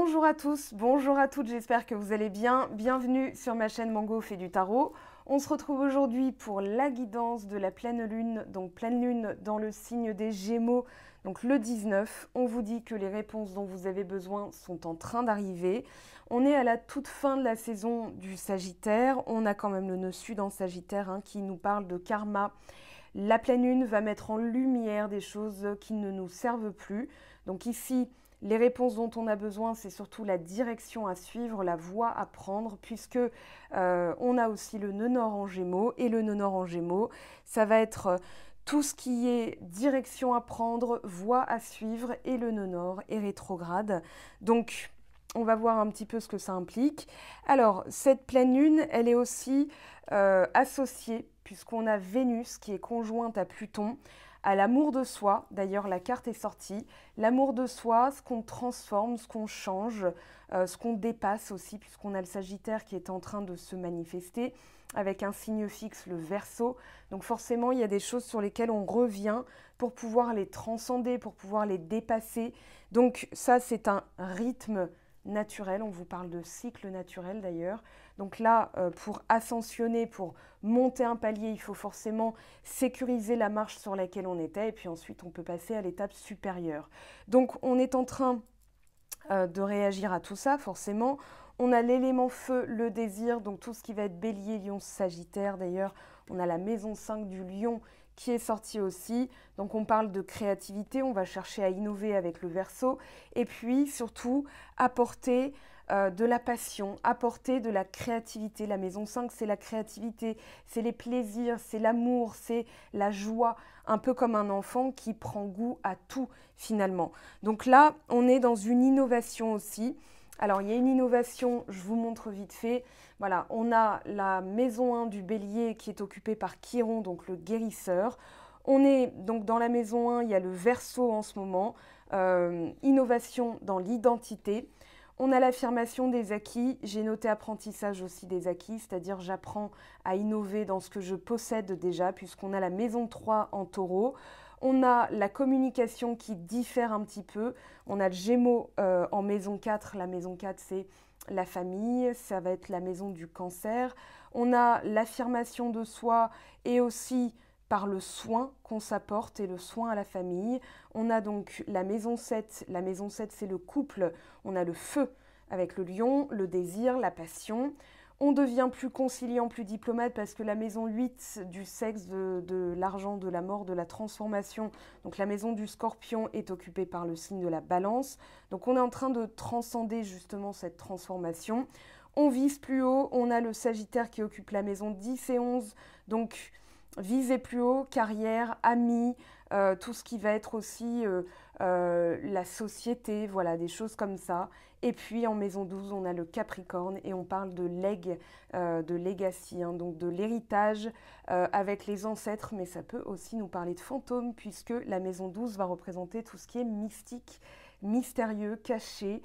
Bonjour à tous, bonjour à toutes, j'espère que vous allez bien. Bienvenue sur ma chaîne Mango fait du tarot. On se retrouve aujourd'hui pour la guidance de la pleine lune, donc pleine lune dans le signe des Gémeaux, donc le 19. On vous dit que les réponses dont vous avez besoin sont en train d'arriver. On est à la toute fin de la saison du Sagittaire. On a quand même le nœud sud en Sagittaire qui nous parle de karma. La pleine lune va mettre en lumière des choses qui ne nous servent plus. Donc ici, les réponses dont on a besoin, c'est surtout la direction à suivre, la voie à prendre, puisque on a aussi le nœud nord en Gémeaux. Et le nœud nord en Gémeaux, ça va être tout ce qui est direction à prendre, voie à suivre, et le nœud nord est rétrograde. Donc, on va voir un petit peu ce que ça implique. Alors, cette pleine lune, elle est aussi associée, puisqu'on a Vénus qui est conjointe à Pluton, à l'amour de soi. D'ailleurs, la carte est sortie. L'amour de soi, ce qu'on transforme, ce qu'on change, ce qu'on dépasse aussi, puisqu'on a le Sagittaire qui est en train de se manifester avec un signe fixe, le Verseau. Donc forcément, il y a des choses sur lesquelles on revient pour pouvoir les transcender, pour pouvoir les dépasser. Donc ça, c'est un rythme naturel. On vous parle de cycle naturel d'ailleurs. Donc là, pour ascensionner, pour monter un palier, il faut forcément sécuriser la marche sur laquelle on était et puis ensuite on peut passer à l'étape supérieure. Donc on est en train de réagir à tout ça forcément. On a l'élément feu, le désir, donc tout ce qui va être bélier, lion, sagittaire. D'ailleurs, on a la maison 5 du lion qui est sortie aussi. Donc on parle de créativité, on va chercher à innover avec le Verseau. Et puis surtout, apporter de la passion, apporter de la créativité. La maison 5, c'est la créativité, c'est les plaisirs, c'est l'amour, c'est la joie, un peu comme un enfant qui prend goût à tout finalement. Donc là, on est dans une innovation aussi. Alors, il y a une innovation, je vous montre vite fait. Voilà, on a la maison 1 du bélier qui est occupée par Chiron, donc le guérisseur. On est donc dans la maison 1, il y a le Verseau en ce moment. Innovation dans l'identité. On a l'affirmation des acquis. J'ai noté apprentissage aussi des acquis, c'est-à-dire j'apprends à innover dans ce que je possède déjà, puisqu'on a la maison 3 en taureau. On a la communication qui diffère un petit peu. On a le Gémeaux en maison 4. La maison 4, c'est la famille. Ça va être la maison du cancer. On a l'affirmation de soi et aussi par le soin qu'on s'apporte et le soin à la famille. On a donc la maison 7. La maison 7, c'est le couple. On a le feu avec le lion, le désir, la passion. On devient plus conciliant, plus diplomate parce que la maison 8 du sexe, de l'argent, de la mort, de la transformation, donc la maison du scorpion est occupée par le signe de la balance. Donc on est en train de transcender justement cette transformation. On vise plus haut, on a le Sagittaire qui occupe la maison 10 et 11, donc viser plus haut, carrière, amis, tout ce qui va être aussi la société, voilà, des choses comme ça. Et puis en maison 12, on a le Capricorne et on parle de de legacy, donc de l'héritage avec les ancêtres, mais ça peut aussi nous parler de fantômes puisque la maison 12 va représenter tout ce qui est mystique, mystérieux, caché.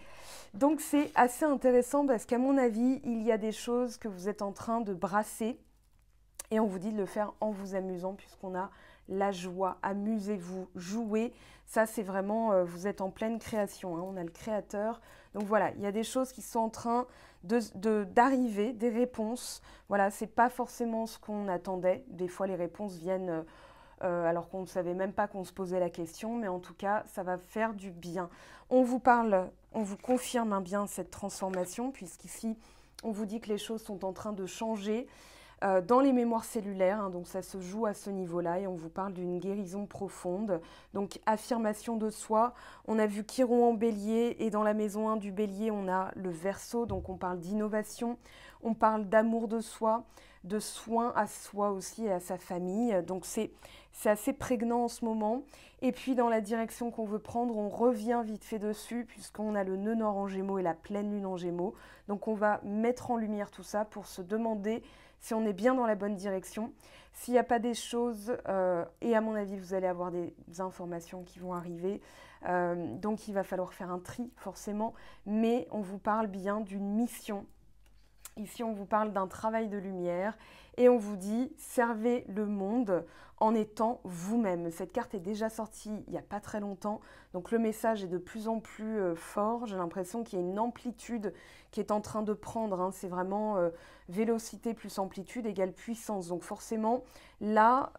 Donc c'est assez intéressant parce qu'à mon avis, il y a des choses que vous êtes en train de brasser. Et on vous dit de le faire en vous amusant puisqu'on a la joie, amusez-vous, jouez. Ça, c'est vraiment, vous êtes en pleine création, on a le créateur. Donc voilà, il y a des choses qui sont en train d'arriver, des réponses. Voilà, c'est pas forcément ce qu'on attendait. Des fois, les réponses viennent alors qu'on ne savait même pas qu'on se posait la question. Mais en tout cas, ça va faire du bien. On vous parle, on vous confirme bien cette transformation puisqu'ici, on vous dit que les choses sont en train de changer. Dans les mémoires cellulaires, donc ça se joue à ce niveau-là et on vous parle d'une guérison profonde. Donc affirmation de soi, on a vu Chiron en bélier et dans la maison 1 du bélier, on a le Verseau, donc on parle d'innovation, on parle d'amour de soi, de soin à soi aussi et à sa famille. Donc c'est assez prégnant en ce moment. Et puis dans la direction qu'on veut prendre, on revient vite fait dessus puisqu'on a le nœud nord en Gémeaux et la pleine lune en Gémeaux. Donc on va mettre en lumière tout ça pour se demander si on est bien dans la bonne direction, s'il n'y a pas des choses, et à mon avis, vous allez avoir des informations qui vont arriver, donc il va falloir faire un tri forcément, mais on vous parle bien d'une mission Ici, on vous parle d'un travail de lumière et on vous dit « servez le monde en étant vous-même ». Cette carte est déjà sortie il n'y a pas très longtemps, donc le message est de plus en plus fort. J'ai l'impression qu'il y a une amplitude qui est en train de prendre, hein. C'est vraiment vélocité plus amplitude égale puissance. Donc forcément, là,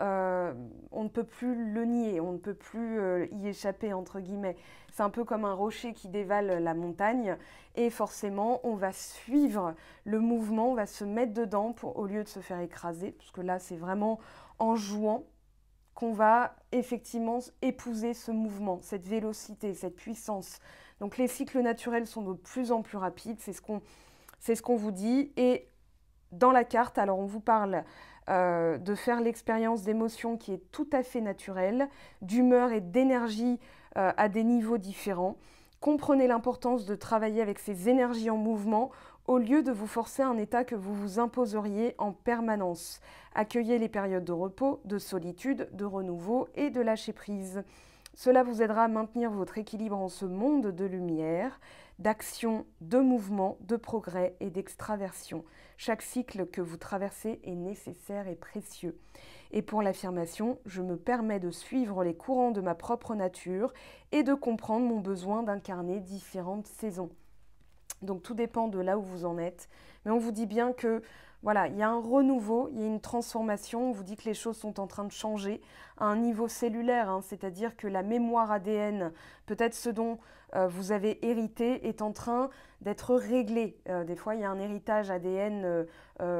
on ne peut plus le nier, on ne peut plus y échapper, entre guillemets. C'est un peu comme un rocher qui dévale la montagne et forcément, on va suivre le mouvement, on va se mettre dedans au lieu de se faire écraser, parce que là, c'est vraiment en jouant qu'on va effectivement épouser ce mouvement, cette vélocité, cette puissance. Donc les cycles naturels sont de plus en plus rapides, c'est ce qu'on vous dit. Et dans la carte, alors on vous parle de faire l'expérience d'émotions qui est tout à fait naturelle, d'humeur et d'énergie à des niveaux différents. Comprenez l'importance de travailler avec ces énergies en mouvement au lieu de vous forcer à un état que vous vous imposeriez en permanence. Accueillez les périodes de repos, de solitude, de renouveau et de lâcher prise. Cela vous aidera à maintenir votre équilibre en ce monde de lumière, d'action, de mouvement, de progrès et d'extraversion. Chaque cycle que vous traversez est nécessaire et précieux. Et pour l'affirmation, je me permets de suivre les courants de ma propre nature et de comprendre mon besoin d'incarner différentes saisons. Donc tout dépend de là où vous en êtes. Mais on vous dit bien que voilà, il y a un renouveau, il y a une transformation. On vous dit que les choses sont en train de changer à un niveau cellulaire, hein, c'est-à-dire que la mémoire ADN, peut-être ce dont vous avez hérité, est en train d'être réglé. Des fois, il y a un héritage ADN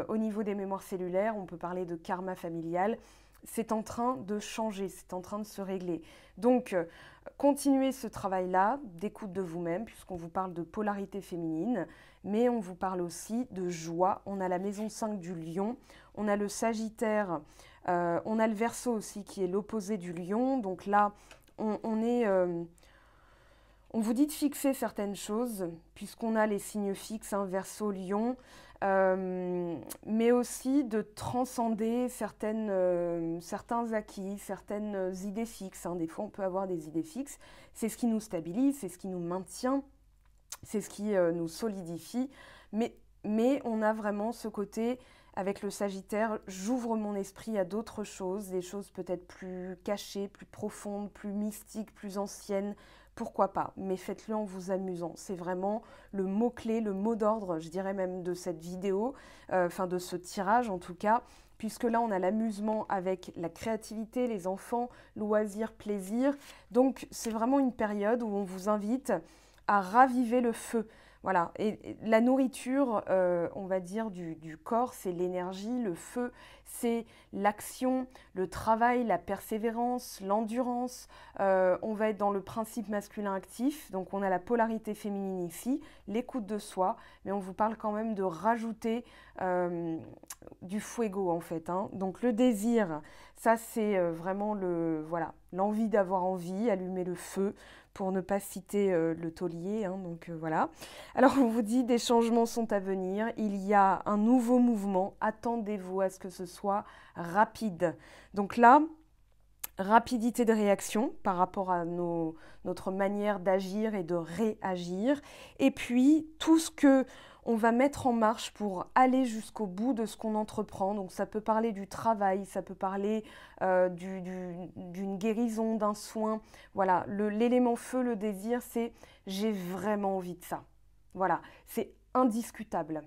au niveau des mémoires cellulaires. On peut parler de karma familial. C'est en train de changer, c'est en train de se régler. Donc, continuez ce travail-là d'écoute de vous-même, puisqu'on vous parle de polarité féminine, mais on vous parle aussi de joie. On a la maison 5 du lion, on a le sagittaire, on a le verseau aussi qui est l'opposé du lion. Donc là, on vous dit de fixer certaines choses, puisqu'on a les signes fixes, hein, verseau, lion, mais aussi de transcender certains acquis, certaines idées fixes, hein. Des fois, on peut avoir des idées fixes. C'est ce qui nous stabilise, c'est ce qui nous maintient, c'est ce qui nous solidifie. Mais on a vraiment ce côté, avec le Sagittaire, j'ouvre mon esprit à d'autres choses, des choses peut-être plus cachées, plus profondes, plus mystiques, plus anciennes. Pourquoi pas? Mais faites-le en vous amusant. C'est vraiment le mot-clé, le mot d'ordre, je dirais même, de cette vidéo, de ce tirage en tout cas, puisque là, on a l'amusement avec la créativité, les enfants, loisirs, plaisir. Donc, c'est vraiment une période où on vous invite à raviver le feu. Voilà, et la nourriture, on va dire, du corps, c'est l'énergie, le feu, c'est l'action, le travail, la persévérance, l'endurance. On va être dans le principe masculin actif, donc on a la polarité féminine ici, l'écoute de soi, mais on vous parle quand même de rajouter du fuego en fait, hein. Donc le désir, ça c'est vraiment l'envie d'avoir envie, allumer le feu, pour ne pas citer le taulier, hein, donc voilà. Alors on vous dit, des changements sont à venir, il y a un nouveau mouvement, attendez-vous à ce que ce soit rapide. Donc là, rapidité de réaction par rapport à notre manière d'agir et de réagir, et puis tout ce que on va mettre en marche pour aller jusqu'au bout de ce qu'on entreprend. Donc ça peut parler du travail, ça peut parler d'une guérison, d'un soin. Voilà, l'élément feu, le désir, c'est j'ai vraiment envie de ça. Voilà, c'est indiscutable.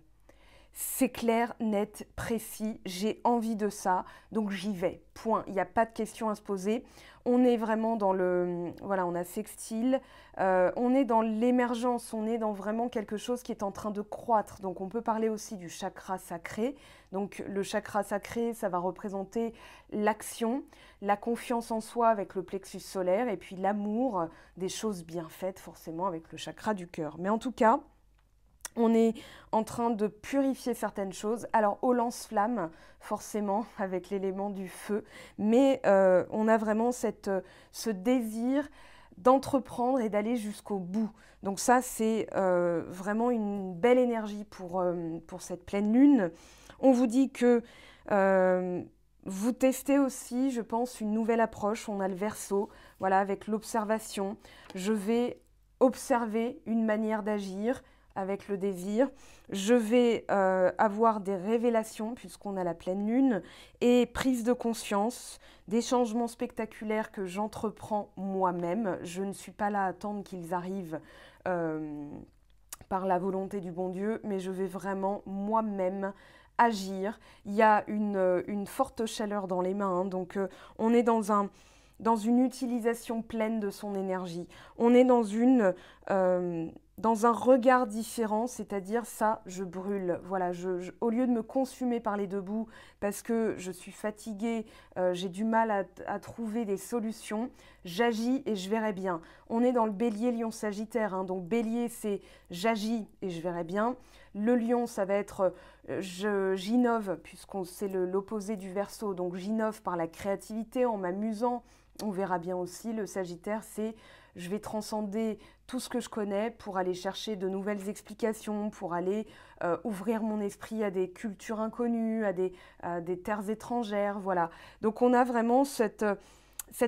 C'est clair, net, précis, j'ai envie de ça, donc j'y vais, point. Il n'y a pas de question à se poser. On est vraiment dans on a sextile, on est dans l'émergence, on est dans vraiment quelque chose qui est en train de croître. Donc on peut parler aussi du chakra sacré. Donc le chakra sacré, ça va représenter l'action, la confiance en soi avec le plexus solaire, et puis l'amour des choses bien faites forcément avec le chakra du cœur. Mais en tout cas, on est en train de purifier certaines choses. Alors, au lance-flamme, forcément, avec l'élément du feu. Mais on a vraiment ce désir d'entreprendre et d'aller jusqu'au bout. Donc ça, c'est vraiment une belle énergie pour cette pleine lune. On vous dit que vous testez aussi, je pense, une nouvelle approche. On a le Verseau, voilà, avec l'observation. Je vais observer une manière d'agir avec le désir. Je vais avoir des révélations puisqu'on a la pleine lune et prise de conscience, des changements spectaculaires que j'entreprends moi-même. Je ne suis pas là à attendre qu'ils arrivent par la volonté du bon Dieu, mais je vais vraiment moi-même agir. Il y a une forte chaleur dans les mains, hein, donc on est dans une utilisation pleine de son énergie. On est dans un regard différent, c'est-à-dire ça, je brûle. Voilà, au lieu de me consumer par les deux bouts parce que je suis fatiguée, j'ai du mal à trouver des solutions, j'agis et je verrai bien. On est dans le bélier, lion, sagittaire, hein, donc bélier, c'est j'agis et je verrai bien. Le lion, ça va être j'innove, puisqu'on c'est l'opposé du verseau, donc j'innove par la créativité, en m'amusant. On verra bien aussi, le Sagittaire, c'est je vais transcender tout ce que je connais pour aller chercher de nouvelles explications, pour aller ouvrir mon esprit à des cultures inconnues, à des terres étrangères, voilà. Donc on a vraiment cette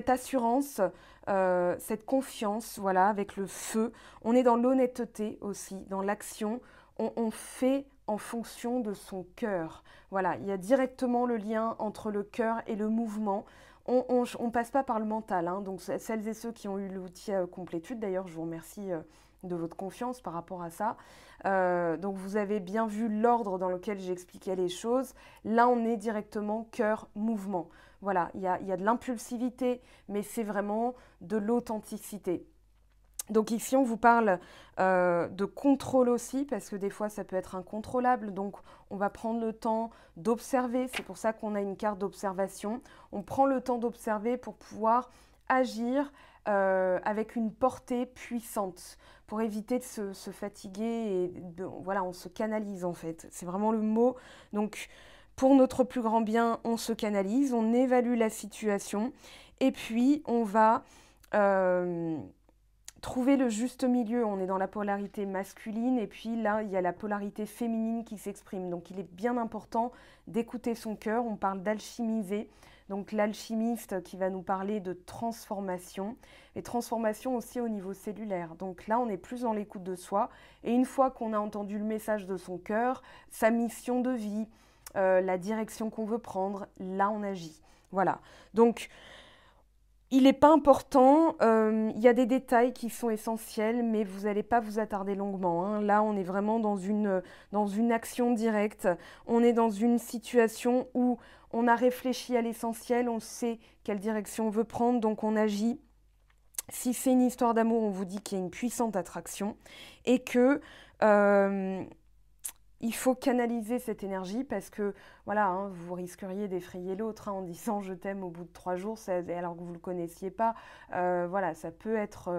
assurance, cette confiance, voilà, avec le feu. On est dans l'honnêteté aussi, dans l'action. On fait en fonction de son cœur. Voilà, il y a directement le lien entre le cœur et le mouvement. On ne passe pas par le mental, hein. Donc celles et ceux qui ont eu l'outil complétude, d'ailleurs je vous remercie de votre confiance par rapport à ça. Donc vous avez bien vu l'ordre dans lequel j'expliquais les choses. Là on est directement cœur-mouvement. Voilà, il y a de l'impulsivité, mais c'est vraiment de l'authenticité. Donc ici, on vous parle de contrôle aussi, parce que des fois, ça peut être incontrôlable. Donc, on va prendre le temps d'observer. C'est pour ça qu'on a une carte d'observation. On prend le temps d'observer pour pouvoir agir avec une portée puissante, pour éviter de se fatiguer. Voilà, on se canalise en fait. C'est vraiment le mot. Donc, pour notre plus grand bien, on se canalise, on évalue la situation. Et puis, on va trouver le juste milieu. On est dans la polarité masculine et puis là, il y a la polarité féminine qui s'exprime. Donc, il est bien important d'écouter son cœur. On parle d'alchimiser. Donc, l'alchimiste qui va nous parler de transformation et transformation aussi au niveau cellulaire. Donc là, on est plus dans l'écoute de soi. Et une fois qu'on a entendu le message de son cœur, sa mission de vie, la direction qu'on veut prendre, là, on agit. Voilà. Donc, il n'est pas important, il y a des détails qui sont essentiels, mais vous n'allez pas vous attarder longuement, hein. Là, on est vraiment dans une action directe. On est dans une situation où on a réfléchi à l'essentiel, on sait quelle direction on veut prendre, donc on agit. Si c'est une histoire d'amour, on vous dit qu'il y a une puissante attraction et que il faut canaliser cette énergie parce que, voilà, hein, vous risqueriez d'effrayer l'autre en disant « je t'aime » au bout de 3 jours, alors que vous ne le connaissiez pas. Voilà, ça peut être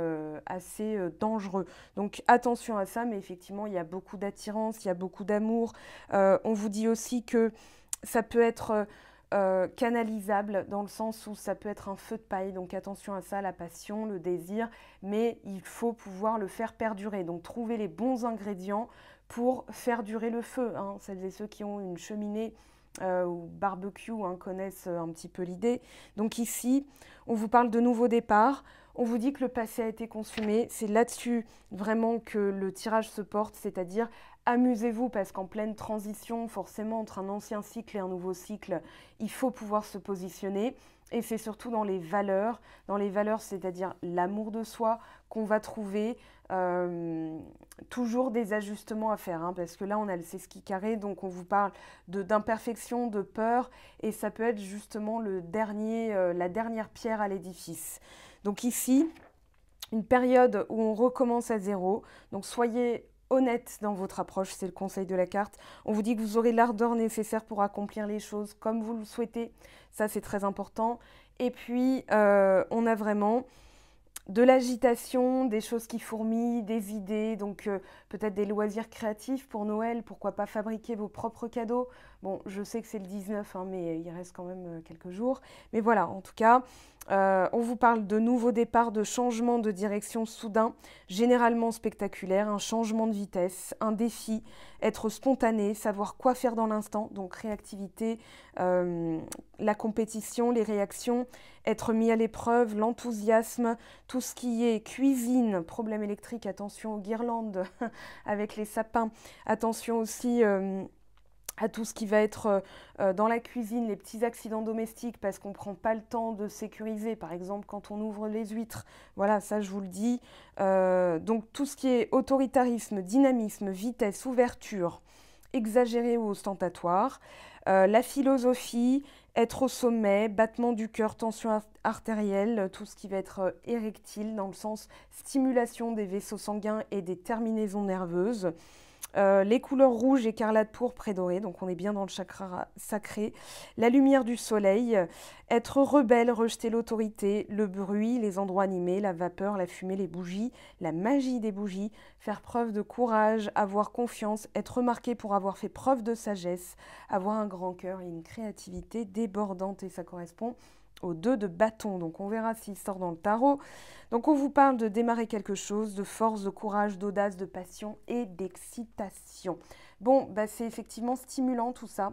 assez dangereux. Donc, attention à ça, mais effectivement, il y a beaucoup d'attirance, il y a beaucoup d'amour. On vous dit aussi que ça peut être canalisable dans le sens où ça peut être un feu de paille. Donc, attention à ça, la passion, le désir, mais il faut pouvoir le faire perdurer. Donc, trouver les bons ingrédients pour faire durer le feu, hein. Celles et ceux qui ont une cheminée ou barbecue connaissent un petit peu l'idée. Donc ici, on vous parle de nouveau départ. On vous dit que le passé a été consumé. C'est là-dessus vraiment que le tirage se porte, c'est-à-dire amusez-vous parce qu'en pleine transition, forcément, entre un ancien cycle et un nouveau cycle, il faut pouvoir se positionner. Et c'est surtout dans les valeurs, c'est-à-dire l'amour de soi, qu'on va trouver toujours des ajustements à faire, hein, parce que là, on a le sesqui carré, donc on vous parle d'imperfection, de peur, et ça peut être justement la dernière pierre à l'édifice. Donc ici, une période où on recommence à zéro, donc soyez honnête dans votre approche, c'est le conseil de la carte. On vous dit que vous aurez l'ardeur nécessaire pour accomplir les choses comme vous le souhaitez, ça c'est très important. Et puis, on a vraiment de l'agitation, des choses qui fourmillent, des idées, donc peut-être des loisirs créatifs pour Noël, pourquoi pas fabriquer vos propres cadeaux. Bon, je sais que c'est le 19, hein, mais il reste quand même quelques jours. Mais voilà, en tout cas, on vous parle de nouveaux départs, de changements de direction soudain, généralement spectaculaires, un changement de vitesse, un défi, être spontané, savoir quoi faire dans l'instant, donc réactivité, la compétition, les réactions, être mis à l'épreuve, l'enthousiasme, tout ce qui est cuisine, problème électrique, attention aux guirlandes avec les sapins, attention aussi à tout ce qui va être dans la cuisine, les petits accidents domestiques parce qu'on ne prend pas le temps de sécuriser, par exemple quand on ouvre les huîtres, voilà, ça je vous le dis. Donc tout ce qui est autoritarisme, dynamisme, vitesse, ouverture, exagéré ou ostentatoire, la philosophie, être au sommet, battement du cœur, tension artérielle, tout ce qui va être érectile dans le sens stimulation des vaisseaux sanguins et des terminaisons nerveuses. Les couleurs rouge, écarlate, pourpre et dorée, donc on est bien dans le chakra sacré. La lumière du soleil, être rebelle, rejeter l'autorité, le bruit, les endroits animés, la vapeur, la fumée, les bougies, la magie des bougies, faire preuve de courage, avoir confiance, être remarqué pour avoir fait preuve de sagesse, avoir un grand cœur et une créativité débordante, et ça correspond au 2 de bâton. Donc on verra s'il sort dans le tarot. Donc on vous parle de démarrer quelque chose, de force, de courage, d'audace, de passion et d'excitation. Bon, bah c'est effectivement stimulant tout ça.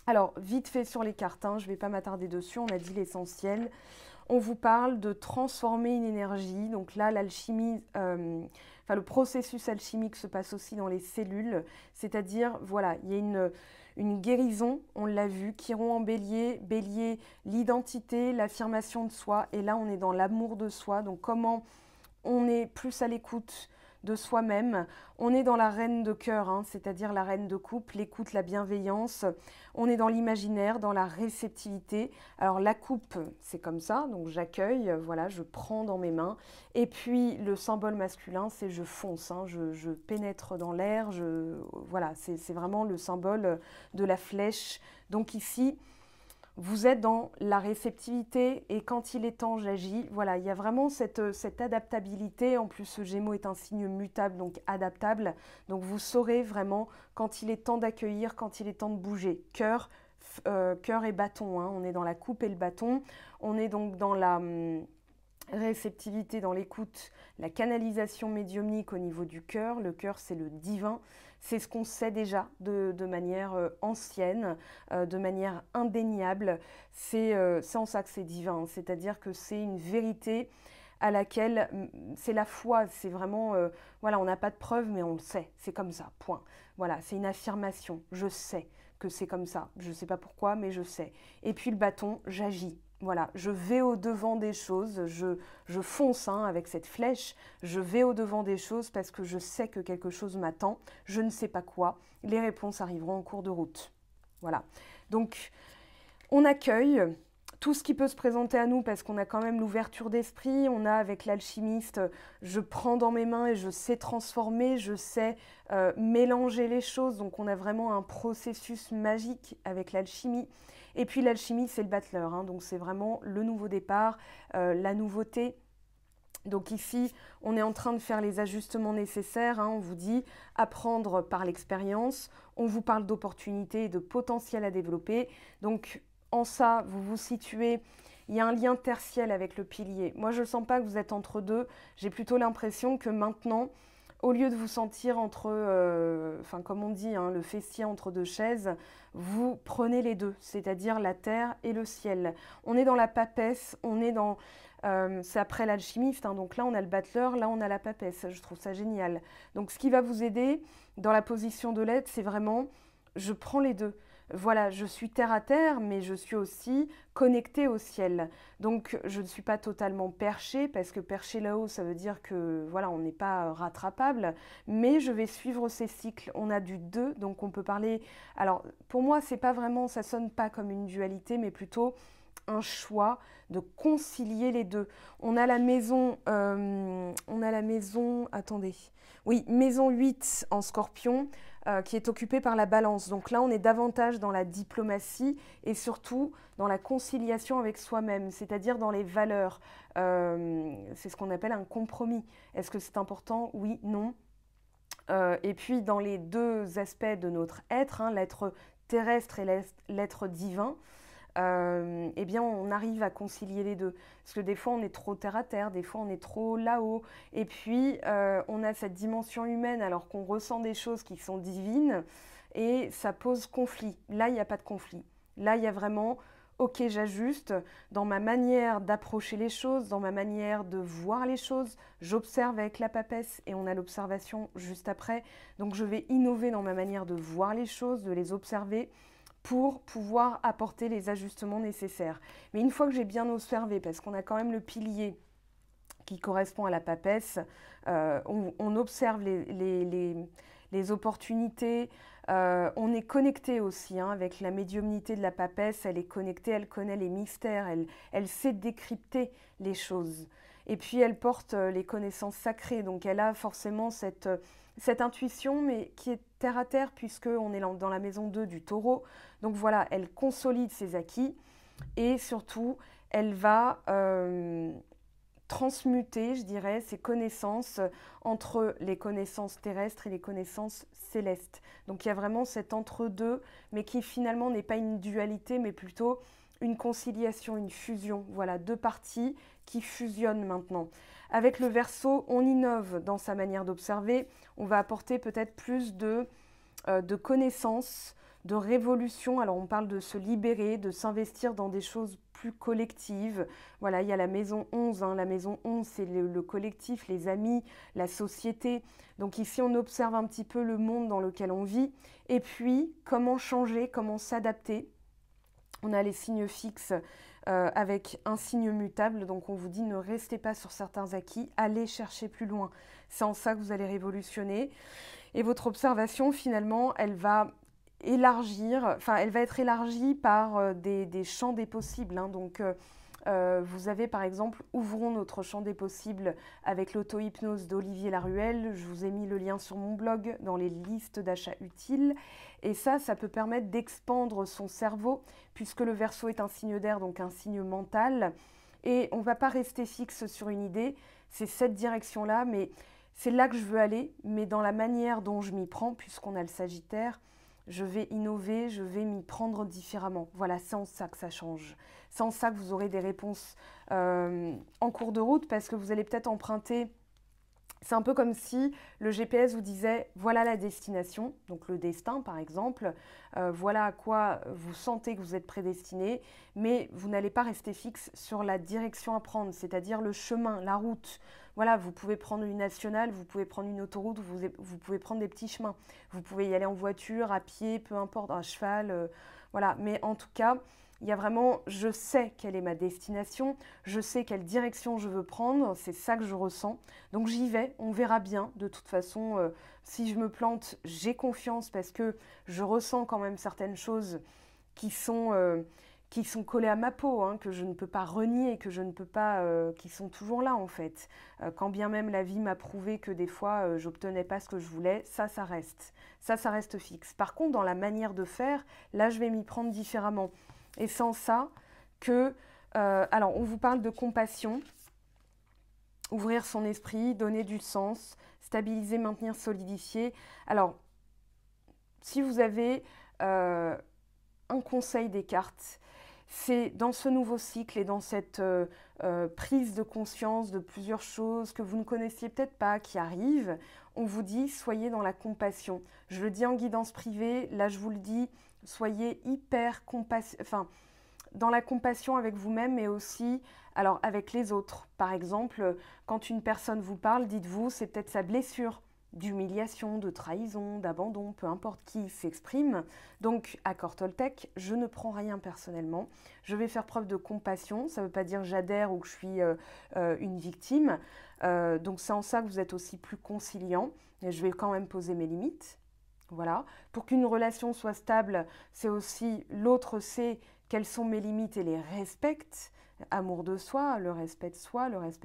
Alors, vite fait sur les cartes, hein, je ne vais pas m'attarder dessus, on a dit l'essentiel. On vous parle de transformer une énergie. Donc là, l'alchimie, le processus alchimique se passe aussi dans les cellules. C'est-à-dire, voilà, il y a une guérison, on l'a vu, Chiron en bélier, bélier, l'identité, l'affirmation de soi. Et là, on est dans l'amour de soi. Donc comment on est plus à l'écoute de soi-même. On est dans la reine de cœur, hein, c'est-à-dire la reine de coupe, l'écoute, la bienveillance. On est dans l'imaginaire, dans la réceptivité. Alors la coupe, c'est comme ça, donc j'accueille, voilà, je prends dans mes mains. Et puis le symbole masculin, c'est je fonce, hein, je pénètre dans l'air. Voilà, c'est vraiment le symbole de la flèche. Donc ici, vous êtes dans la réceptivité et quand il est temps, j'agis. Voilà, il y a vraiment cette adaptabilité. En plus, ce Gémeaux est un signe mutable, donc adaptable. Donc vous saurez vraiment quand il est temps d'accueillir, quand il est temps de bouger. Cœur et bâton, hein. On est dans la coupe et le bâton. On est donc dans la réceptivité, dans l'écoute, la canalisation médiumnique au niveau du cœur. Le cœur, c'est le divin. C'est ce qu'on sait déjà de manière ancienne, de manière indéniable. C'est en ça que c'est divin, c'est-à-dire que c'est une vérité à laquelle c'est la foi, c'est vraiment, voilà, on n'a pas de preuve, mais on le sait, c'est comme ça, point. Voilà, c'est une affirmation, je sais que c'est comme ça, je ne sais pas pourquoi, mais je sais. Et puis le bâton, j'agis. Voilà, je vais au-devant des choses, je fonce hein, avec cette flèche, je vais au-devant des choses parce que je sais que quelque chose m'attend, je ne sais pas quoi, les réponses arriveront en cours de route. Voilà, donc on accueille tout ce qui peut se présenter à nous parce qu'on a quand même l'ouverture d'esprit, on a avec l'alchimiste, je prends dans mes mains et je sais transformer, je sais mélanger les choses, donc on a vraiment un processus magique avec l'alchimie. Et puis l'alchimie, c'est le battleur, hein, donc c'est vraiment le nouveau départ, la nouveauté. Donc ici, on est en train de faire les ajustements nécessaires, hein, on vous dit apprendre par l'expérience, on vous parle d'opportunités et de potentiel à développer. Donc en ça, vous vous situez, il y a un lien tertiel avec le pilier. Moi, je ne sens pas que vous êtes entre deux, j'ai plutôt l'impression que maintenant, au lieu de vous sentir entre, comme on dit, hein, le fessier entre deux chaises, vous prenez les deux, c'est-à-dire la terre et le ciel. On est dans la papesse, on est dans... c'est après l'alchimiste, hein, donc là on a le battleur, là on a la papesse, je trouve ça génial. Donc ce qui va vous aider dans la position de l'aide, c'est vraiment, je prends les deux. Voilà, je suis terre à terre, mais je suis aussi connectée au ciel. Donc, je ne suis pas totalement perchée, parce que perché là-haut, ça veut dire que, voilà, on n'est pas rattrapable, mais je vais suivre ces cycles. On a du deux, donc on peut parler... Alors, pour moi, c'est pas vraiment, ça sonne pas comme une dualité, mais plutôt un choix de concilier les deux. On a la maison, attendez, oui, maison 8 en Scorpion, qui est occupée par la balance. Donc là, on est davantage dans la diplomatie et surtout dans la conciliation avec soi-même, c'est-à-dire dans les valeurs. C'est ce qu'on appelle un compromis. Est-ce que c'est important? Oui, non. Et puis dans les deux aspects de notre être, hein, l'être terrestre et l'être divin, eh bien on arrive à concilier les deux. Parce que des fois on est trop terre à terre, des fois on est trop là-haut. Et puis on a cette dimension humaine alors qu'on ressent des choses qui sont divines et ça pose conflit. Là il n'y a pas de conflit. Là il y a vraiment, ok, j'ajuste dans ma manière d'approcher les choses, dans ma manière de voir les choses. J'observe avec la papesse et on a l'observation juste après. Donc je vais innover dans ma manière de voir les choses, de les observer pour pouvoir apporter les ajustements nécessaires. Mais une fois que j'ai bien observé, parce qu'on a quand même le pilier qui correspond à la papesse, on observe les opportunités, on est connecté aussi hein, avec la médiumnité de la papesse, elle est connectée, elle connaît les mystères, elle sait décrypter les choses. Et puis elle porte les connaissances sacrées, donc elle a forcément cette intuition, mais qui est terre à terre, puisqu'on est dans la maison 2 du taureau. Donc voilà, elle consolide ses acquis, et surtout, elle va transmuter, je dirais, ses connaissances entre les connaissances terrestres et les connaissances célestes. Donc il y a vraiment cet entre-deux, mais qui finalement n'est pas une dualité, mais plutôt une conciliation, une fusion. Voilà, deux parties qui fusionnent maintenant. Avec le Verseau, on innove dans sa manière d'observer. On va apporter peut-être plus de connaissances, de révolution. Alors on parle de se libérer, de s'investir dans des choses plus collectives. Voilà, il y a la maison 11. Hein. La maison 11, c'est le collectif, les amis, la société. Donc ici, on observe un petit peu le monde dans lequel on vit. Et puis, comment changer, comment s'adapter. On a les signes fixes avec un signe mutable. Donc on vous dit ne restez pas sur certains acquis, allez chercher plus loin. C'est en ça que vous allez révolutionner. Et votre observation, finalement, elle va être élargie par des champs des possibles. Hein. Donc, vous avez par exemple Ouvrons notre champ des possibles avec l'auto-hypnose d'Olivier Laruelle. Je vous ai mis le lien sur mon blog dans les listes d'achats utiles. Et ça peut permettre d'expandre son cerveau, puisque le Verseau est un signe d'air, donc un signe mental. Et on ne va pas rester fixe sur une idée, c'est cette direction-là, mais c'est là que je veux aller, mais dans la manière dont je m'y prends, puisqu'on a le Sagittaire, je vais innover, je vais m'y prendre différemment. Voilà, c'est en ça que ça change. C'est en ça que vous aurez des réponses en cours de route, parce que vous allez peut-être emprunter. C'est un peu comme si le GPS vous disait voilà la destination, donc le destin par exemple, voilà à quoi vous sentez que vous êtes prédestiné, mais vous n'allez pas rester fixe sur la direction à prendre, c'est-à-dire le chemin, la route. Voilà, vous pouvez prendre une nationale, vous pouvez prendre une autoroute, vous pouvez prendre des petits chemins. Vous pouvez y aller en voiture, à pied, peu importe, à cheval, voilà. Mais en tout cas, il y a vraiment, je sais quelle est ma destination, je sais quelle direction je veux prendre, c'est ça que je ressens. Donc j'y vais, on verra bien. De toute façon, si je me plante, j'ai confiance parce que je ressens quand même certaines choses qui sont collées à ma peau, hein, que je ne peux pas renier, que je ne peux pas, qui sont toujours là en fait. Quand bien même la vie m'a prouvé que des fois, j'obtenais pas ce que je voulais, ça reste. Ça reste fixe. Par contre, dans la manière de faire, là, je vais m'y prendre différemment. Et sans ça que... alors, on vous parle de compassion, ouvrir son esprit, donner du sens, stabiliser, maintenir, solidifier. Alors, si vous avez un conseil des cartes, c'est dans ce nouveau cycle et dans cette prise de conscience de plusieurs choses que vous ne connaissiez peut-être pas, qui arrivent, on vous dit soyez dans la compassion. Je le dis en guidance privée, là je vous le dis, soyez hyper dans la compassion avec vous-même, mais aussi alors avec les autres. Par exemple, quand une personne vous parle, dites-vous, c'est peut-être sa blessure d'humiliation, de trahison, d'abandon, peu importe qui s'exprime. Donc, accord Toltec, je ne prends rien personnellement. Je vais faire preuve de compassion. Ça ne veut pas dire j'adhère ou que je suis une victime. Donc, c'est en ça que vous êtes aussi plus conciliant. Et je vais quand même poser mes limites. Voilà. Pour qu'une relation soit stable, c'est aussi l'autre sait quelles sont mes limites et les respecte. Amour de soi, le respect de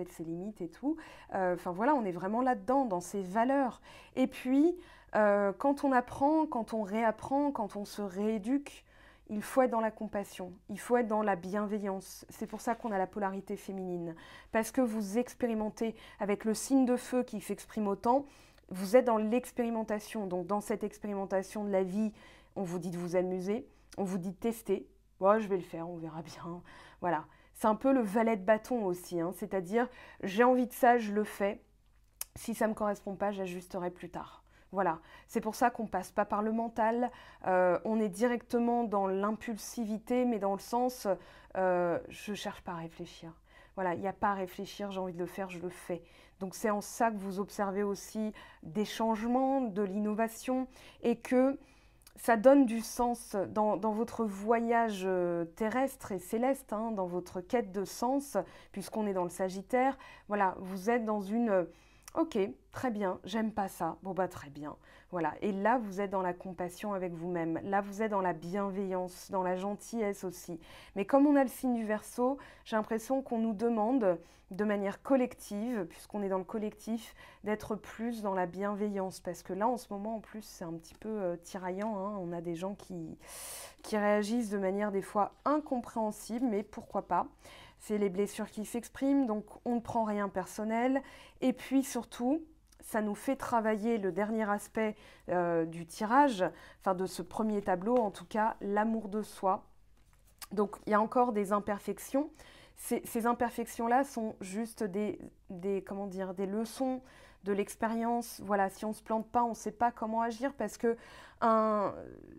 ses limites et tout. Enfin voilà, on est vraiment là-dedans, dans ces valeurs. Et puis, quand on apprend, quand on réapprend, quand on se rééduque, il faut être dans la compassion, il faut être dans la bienveillance. C'est pour ça qu'on a la polarité féminine. Parce que vous expérimentez avec le signe de feu qui s'exprime autant, vous êtes dans l'expérimentation. Donc dans cette expérimentation de la vie, on vous dit de vous amuser, on vous dit de tester. Bon, je vais le faire, on verra bien. Voilà. C'est un peu le valet de bâton aussi, hein. C'est-à-dire j'ai envie de ça, je le fais. Si ça ne me correspond pas, j'ajusterai plus tard. Voilà, c'est pour ça qu'on ne passe pas par le mental, on est directement dans l'impulsivité, mais dans le sens, je ne cherche pas à réfléchir. Voilà, il n'y a pas à réfléchir, j'ai envie de le faire, je le fais. Donc c'est en ça que vous observez aussi des changements, de l'innovation, et que ça donne du sens dans votre voyage terrestre et céleste, hein, dans votre quête de sens, puisqu'on est dans le Sagittaire. Voilà, vous êtes dans une ok, très bien, j'aime pas ça. Bon bah très bien. Voilà, et là vous êtes dans la compassion avec vous-même. Là vous êtes dans la bienveillance, dans la gentillesse aussi. Mais comme on a le signe du Verseau, j'ai l'impression qu'on nous demande de manière collective, puisqu'on est dans le collectif, d'être plus dans la bienveillance. Parce que là, en ce moment, en plus, c'est un petit peu tiraillant, hein. On a des gens qui réagissent de manière des fois incompréhensible, mais pourquoi pas. C'est les blessures qui s'expriment, donc on ne prend rien personnel. Et puis surtout, ça nous fait travailler le dernier aspect du tirage, enfin de ce premier tableau, en tout cas, l'amour de soi. Donc il y a encore des imperfections. Ces imperfections-là sont juste comment dire, des leçons de l'expérience. Voilà, si on ne se plante pas, on ne sait pas comment agir parce que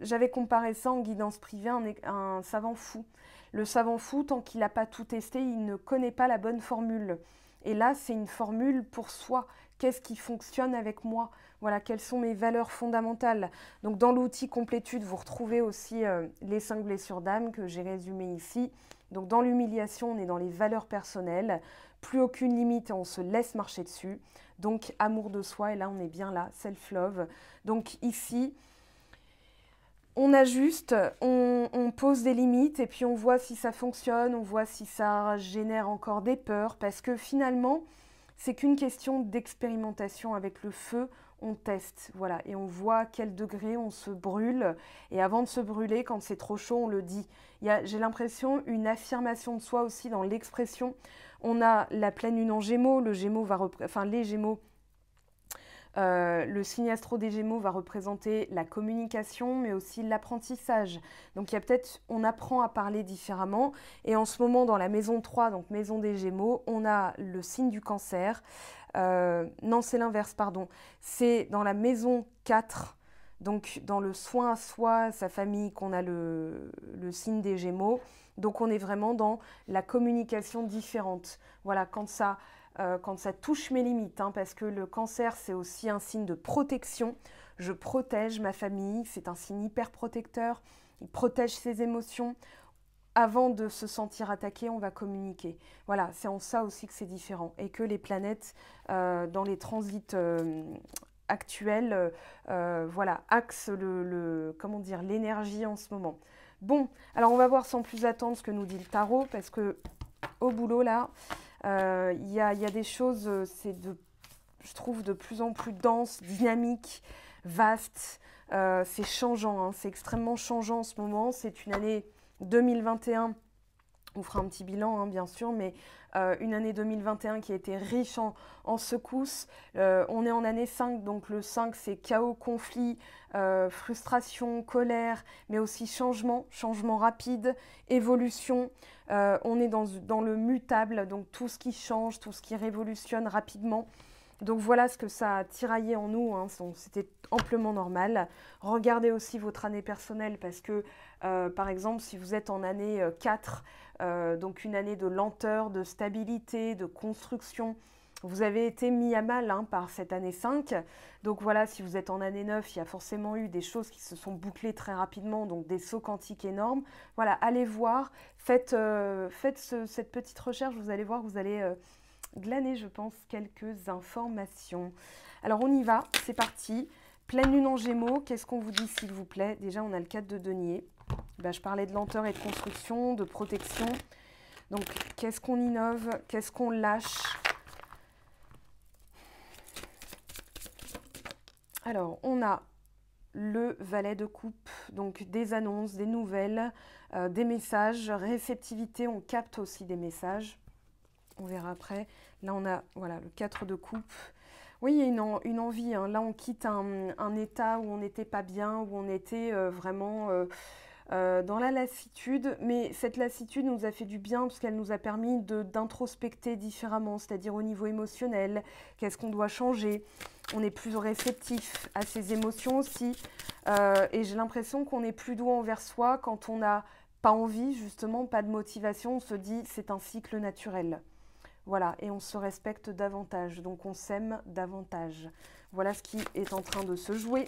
j'avais comparé ça en guidance privée à un savant fou. Le savant fou, tant qu'il n'a pas tout testé, il ne connaît pas la bonne formule. Et là, c'est une formule pour soi. Qu'est-ce qui fonctionne avec moi? Voilà, quelles sont mes valeurs fondamentales? Donc dans l'outil complétude, vous retrouvez aussi les 5 blessures d'âme que j'ai résumées ici. Donc dans l'humiliation, on est dans les valeurs personnelles, plus aucune limite et on se laisse marcher dessus. Donc amour de soi, et là on est bien là, self-love. Donc ici, on ajuste, on pose des limites et puis on voit si ça fonctionne, on voit si ça génère encore des peurs parce que finalement, c'est qu'une question d'expérimentation avec le feu. On teste, voilà, et on voit à quel degré on se brûle. Et avant de se brûler, quand c'est trop chaud, on le dit. J'ai l'impression une affirmation de soi aussi dans l'expression. On a la pleine lune en Gémeaux, les Gémeaux, le signe astro des Gémeaux va représenter la communication, mais aussi l'apprentissage. Donc il y a peut-être, on apprend à parler différemment. Et en ce moment, dans la maison 3, donc maison des Gémeaux, on a le signe du Cancer. Non, c'est l'inverse, pardon. C'est dans la maison 4, donc dans le soin à soi, sa famille, qu'on a le signe des Gémeaux. Donc on est vraiment dans la communication différente. Voilà, quand ça touche mes limites, hein, parce que le Cancer, c'est aussi un signe de protection. Je protège ma famille, c'est un signe hyper protecteur. Il protège ses émotions. Avant de se sentir attaqué, on va communiquer. Voilà, c'est en ça aussi que c'est différent. Et que les planètes, dans les transits actuels, voilà, axent comment dire, l'énergie en ce moment. Bon, alors on va voir sans plus attendre ce que nous dit le tarot, parce que au boulot, là, il y a des choses, je trouve, de plus en plus denses, dynamiques, vastes. C'est changeant, hein, c'est extrêmement changeant en ce moment. C'est une année 2021, on fera un petit bilan, hein, bien sûr, mais une année 2021 qui a été riche en secousses. On est en année 5, donc le 5, c'est chaos, conflit, frustration, colère, mais aussi changement rapide, évolution. On est dans le mutable, donc tout ce qui change, tout ce qui révolutionne rapidement. Donc voilà ce que ça a tiraillé en nous, hein. C'était amplement normal. Regardez aussi votre année personnelle parce que, par exemple, si vous êtes en année 4, donc une année de lenteur, de stabilité, de construction, vous avez été mis à mal, hein, par cette année 5. Donc voilà, si vous êtes en année 9, il y a forcément eu des choses qui se sont bouclées très rapidement, donc des sauts quantiques énormes. Voilà, allez voir, faites cette petite recherche, vous allez voir, vous allez glaner, je pense, quelques informations. Alors on y va, c'est parti. Pleine lune en Gémeaux, qu'est-ce qu'on vous dit s'il vous plaît? Déjà, on a le 4 de denier. Ben, je parlais de lenteur et de construction, de protection. Donc, qu'est-ce qu'on innove? Qu'est-ce qu'on lâche? Alors, on a le valet de coupe, donc des annonces, des nouvelles, des messages, réceptivité, on capte aussi des messages. On verra après. Là, on a voilà, le 4 de coupe. Oui, il y a une envie, hein. Là, on quitte un état où on n'était pas bien, où on était vraiment dans la lassitude. Mais cette lassitude nous a fait du bien parce qu'elle nous a permis d'introspecter différemment, c'est-à-dire au niveau émotionnel, qu'est-ce qu'on doit changer. on est plus réceptif à ses émotions aussi. Et j'ai l'impression qu'on est plus doux envers soi quand on n'a pas envie, justement, pas de motivation. On se dit c'est un cycle naturel. Voilà, et on se respecte davantage, donc on s'aime davantage. Voilà ce qui est en train de se jouer.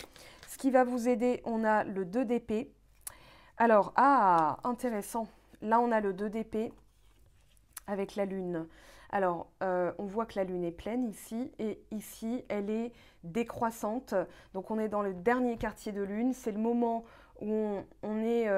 Ce qui va vous aider, on a le 2 d'épée. Alors, intéressant. Là, on a le 2 d'épée avec la lune. Alors, on voit que la lune est pleine ici, et ici, elle est décroissante. Donc, on est dans le dernier quartier de lune. C'est le moment où on est...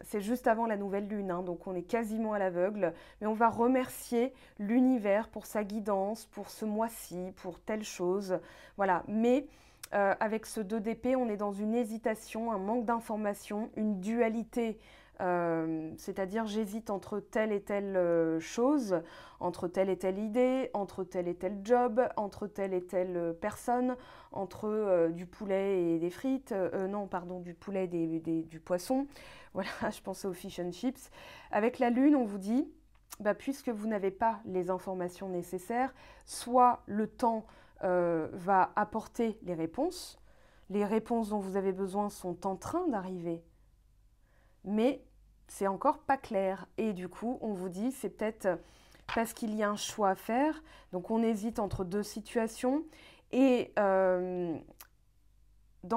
c'est juste avant la nouvelle lune, hein, donc on est quasiment à l'aveugle. Mais on va remercier l'univers pour sa guidance, pour ce mois-ci, pour telle chose. Voilà, mais... avec ce 2 d'épée, on est dans une hésitation, un manque d'information, une dualité, c'est-à-dire j'hésite entre telle et telle chose, entre telle et telle idée, entre tel et tel job, entre telle et telle personne, entre du poulet et des frites, non, pardon, du poulet et du poisson. Voilà, je pensais aux fish and chips. Avec la lune, on vous dit, bah, puisque vous n'avez pas les informations nécessaires, soit le temps va apporter les réponses dont vous avez besoin sont en train d'arriver, mais c'est encore pas clair. Et du coup, on vous dit, c'est peut-être parce qu'il y a un choix à faire. Donc, on hésite entre deux situations. Et dans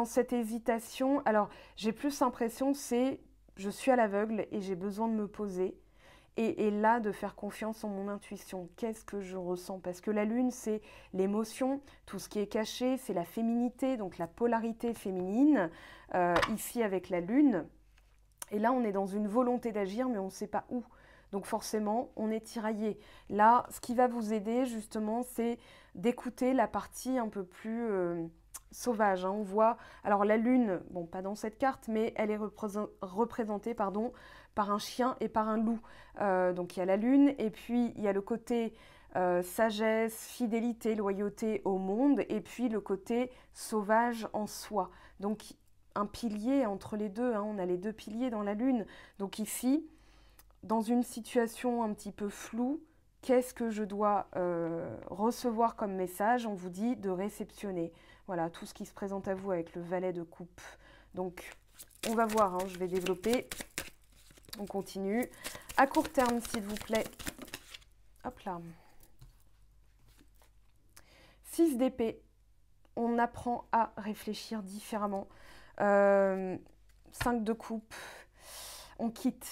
cette hésitation, alors, j'ai plus l'impression, c'est je suis à l'aveugle et j'ai besoin de me poser. Et là, de faire confiance en mon intuition. Qu'est-ce que je ressens? Parce que la lune, c'est l'émotion, tout ce qui est caché, c'est la féminité, donc la polarité féminine, ici avec la lune. Et là, on est dans une volonté d'agir, mais on ne sait pas où. Donc forcément, on est tiraillé. Là, ce qui va vous aider, justement, c'est d'écouter la partie un peu plus sauvage. Hein. On voit, alors la lune, bon, pas dans cette carte, mais elle est représentée, pardon, par un chien et par un loup. Donc il y a la lune, et puis il y a le côté sagesse, fidélité, loyauté au monde, et puis le côté sauvage en soi. Donc un pilier entre les deux, hein, on a les deux piliers dans la lune. Donc ici, dans une situation un petit peu floue, qu'est-ce que je dois recevoir comme message? On vous dit de réceptionner. Voilà, tout ce qui se présente à vous avec le valet de coupe. Donc, on va voir, hein, je vais développer. On continue. À court terme, s'il vous plaît. Hop là. 6 d'épée. On apprend à réfléchir différemment. 5 de coupe. On quitte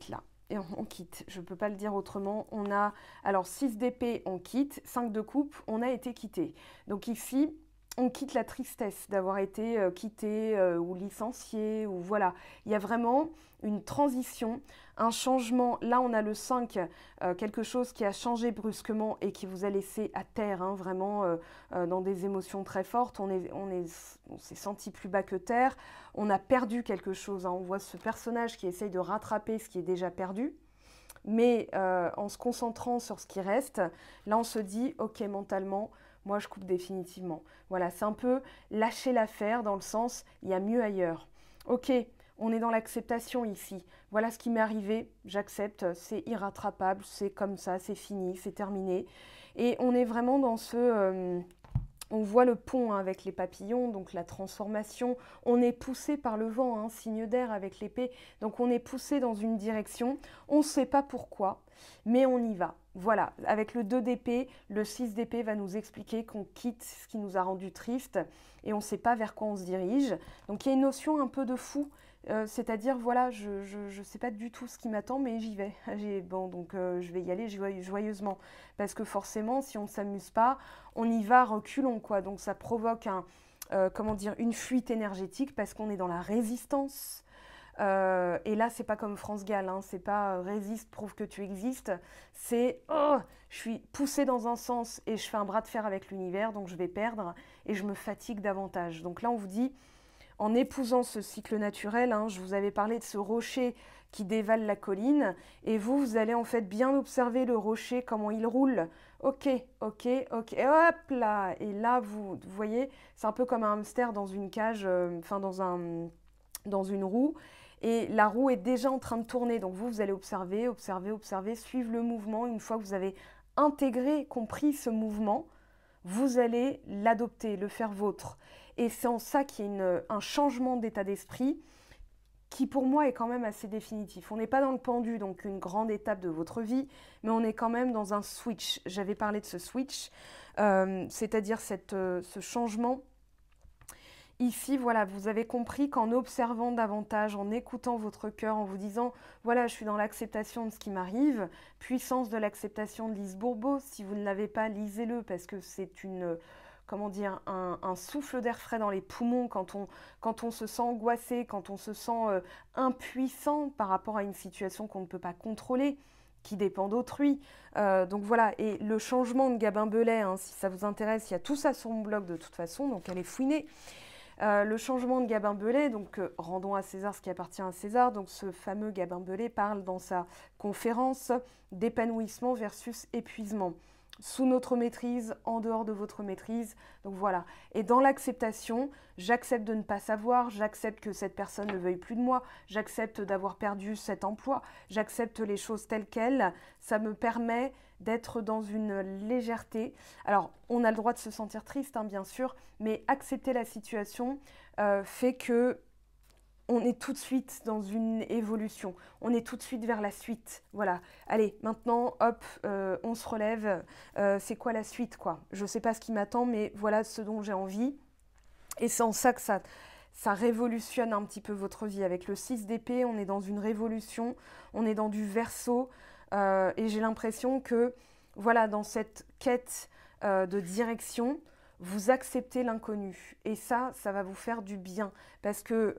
là. Et on quitte, je ne peux pas le dire autrement. On a, alors 6 d'épée, on quitte. 5 de coupe, on a été quitté. Donc ici, on quitte la tristesse d'avoir été quitté ou licencié. Ou voilà. Il y a vraiment une transition, un changement. Là, on a le 5, quelque chose qui a changé brusquement et qui vous a laissé à terre, hein, vraiment dans des émotions très fortes. On s'est senti plus bas que terre. On a perdu quelque chose. Hein. On voit ce personnage qui essaye de rattraper ce qui est déjà perdu. Mais en se concentrant sur ce qui reste, là, on se dit, ok, mentalement, moi, je coupe définitivement. Voilà, c'est un peu lâcher l'affaire dans le sens, il y a mieux ailleurs. Ok, on est dans l'acceptation ici. Voilà ce qui m'est arrivé, j'accepte, c'est irrattrapable, c'est comme ça, c'est fini, c'est terminé. Et on est vraiment dans ce... on voit le pont hein, avec les papillons, donc la transformation. On est poussé par le vent, hein, signe d'air avec l'épée. Donc on est poussé dans une direction. On ne sait pas pourquoi, mais on y va. Voilà, avec le 2 d'épée, le 6 d'épée va nous expliquer qu'on quitte ce qui nous a rendu triste et on ne sait pas vers quoi on se dirige. Donc il y a une notion un peu de fou, c'est-à-dire voilà, je ne sais pas du tout ce qui m'attend, mais j'y vais. Bon, donc je vais y aller joyeusement. Parce que forcément, si on ne s'amuse pas, on y va reculons, quoi. Donc ça provoque comment dire, une fuite énergétique parce qu'on est dans la résistance. Et là, c'est pas comme France Gall, hein, c'est pas résiste, prouve que tu existes. C'est je suis poussée dans un sens et je fais un bras de fer avec l'univers, donc je vais perdre et je me fatigue davantage. Donc là, on vous dit, en épousant ce cycle naturel, hein, je vous avais parlé de ce rocher qui dévale la colline, et vous allez en fait bien observer le rocher, comment il roule. Ok, et hop là, et là, vous voyez, c'est un peu comme un hamster dans une cage, enfin dans une roue, et la roue est déjà en train de tourner. Donc vous allez observer, suivre le mouvement. Une fois que vous avez intégré, compris ce mouvement, vous allez l'adopter, le faire vôtre. Et c'est en ça qu'il y a un changement d'état d'esprit qui pour moi est quand même assez définitif. On n'est pas dans le pendu, donc une grande étape de votre vie, mais on est quand même dans un switch. J'avais parlé de ce switch, c'est-à-dire ce changement. Ici, voilà, vous avez compris qu'en observant davantage, en écoutant votre cœur, en vous disant « voilà, je suis dans l'acceptation de ce qui m'arrive », puissance de l'acceptation de Lise Bourbeau, si vous ne l'avez pas, lisez-le, parce que c'est une, comment dire, un souffle d'air frais dans les poumons quand on se sent angoissé, quand on se sent impuissant par rapport à une situation qu'on ne peut pas contrôler, qui dépend d'autrui. Donc voilà, et le changement de Gabin Bellet, hein, si ça vous intéresse, il y a tout ça sur mon blog de toute façon, donc allez fouiner. Le changement de Gabin Bellet, donc rendons à César ce qui appartient à César, donc ce fameux Gabin Bellet parle dans sa conférence d'épanouissement versus épuisement. Sous notre maîtrise, en dehors de votre maîtrise, donc voilà. Et dans l'acceptation, j'accepte de ne pas savoir, j'accepte que cette personne ne veuille plus de moi, j'accepte d'avoir perdu cet emploi, j'accepte les choses telles quelles, ça me permet d'être dans une légèreté. Alors, on a le droit de se sentir triste, hein, bien sûr, mais accepter la situation fait que on est tout de suite dans une évolution. On est tout de suite vers la suite. Voilà. Allez, maintenant, hop, on se relève. C'est quoi la suite, quoi? Je ne sais pas ce qui m'attend, mais voilà ce dont j'ai envie. Et c'est en ça que ça révolutionne un petit peu votre vie. Avec le 6 d'épée, on est dans une révolution. On est dans du Verseau. Et j'ai l'impression que, voilà, dans cette quête de direction, vous acceptez l'inconnu. Et ça va vous faire du bien. Parce que,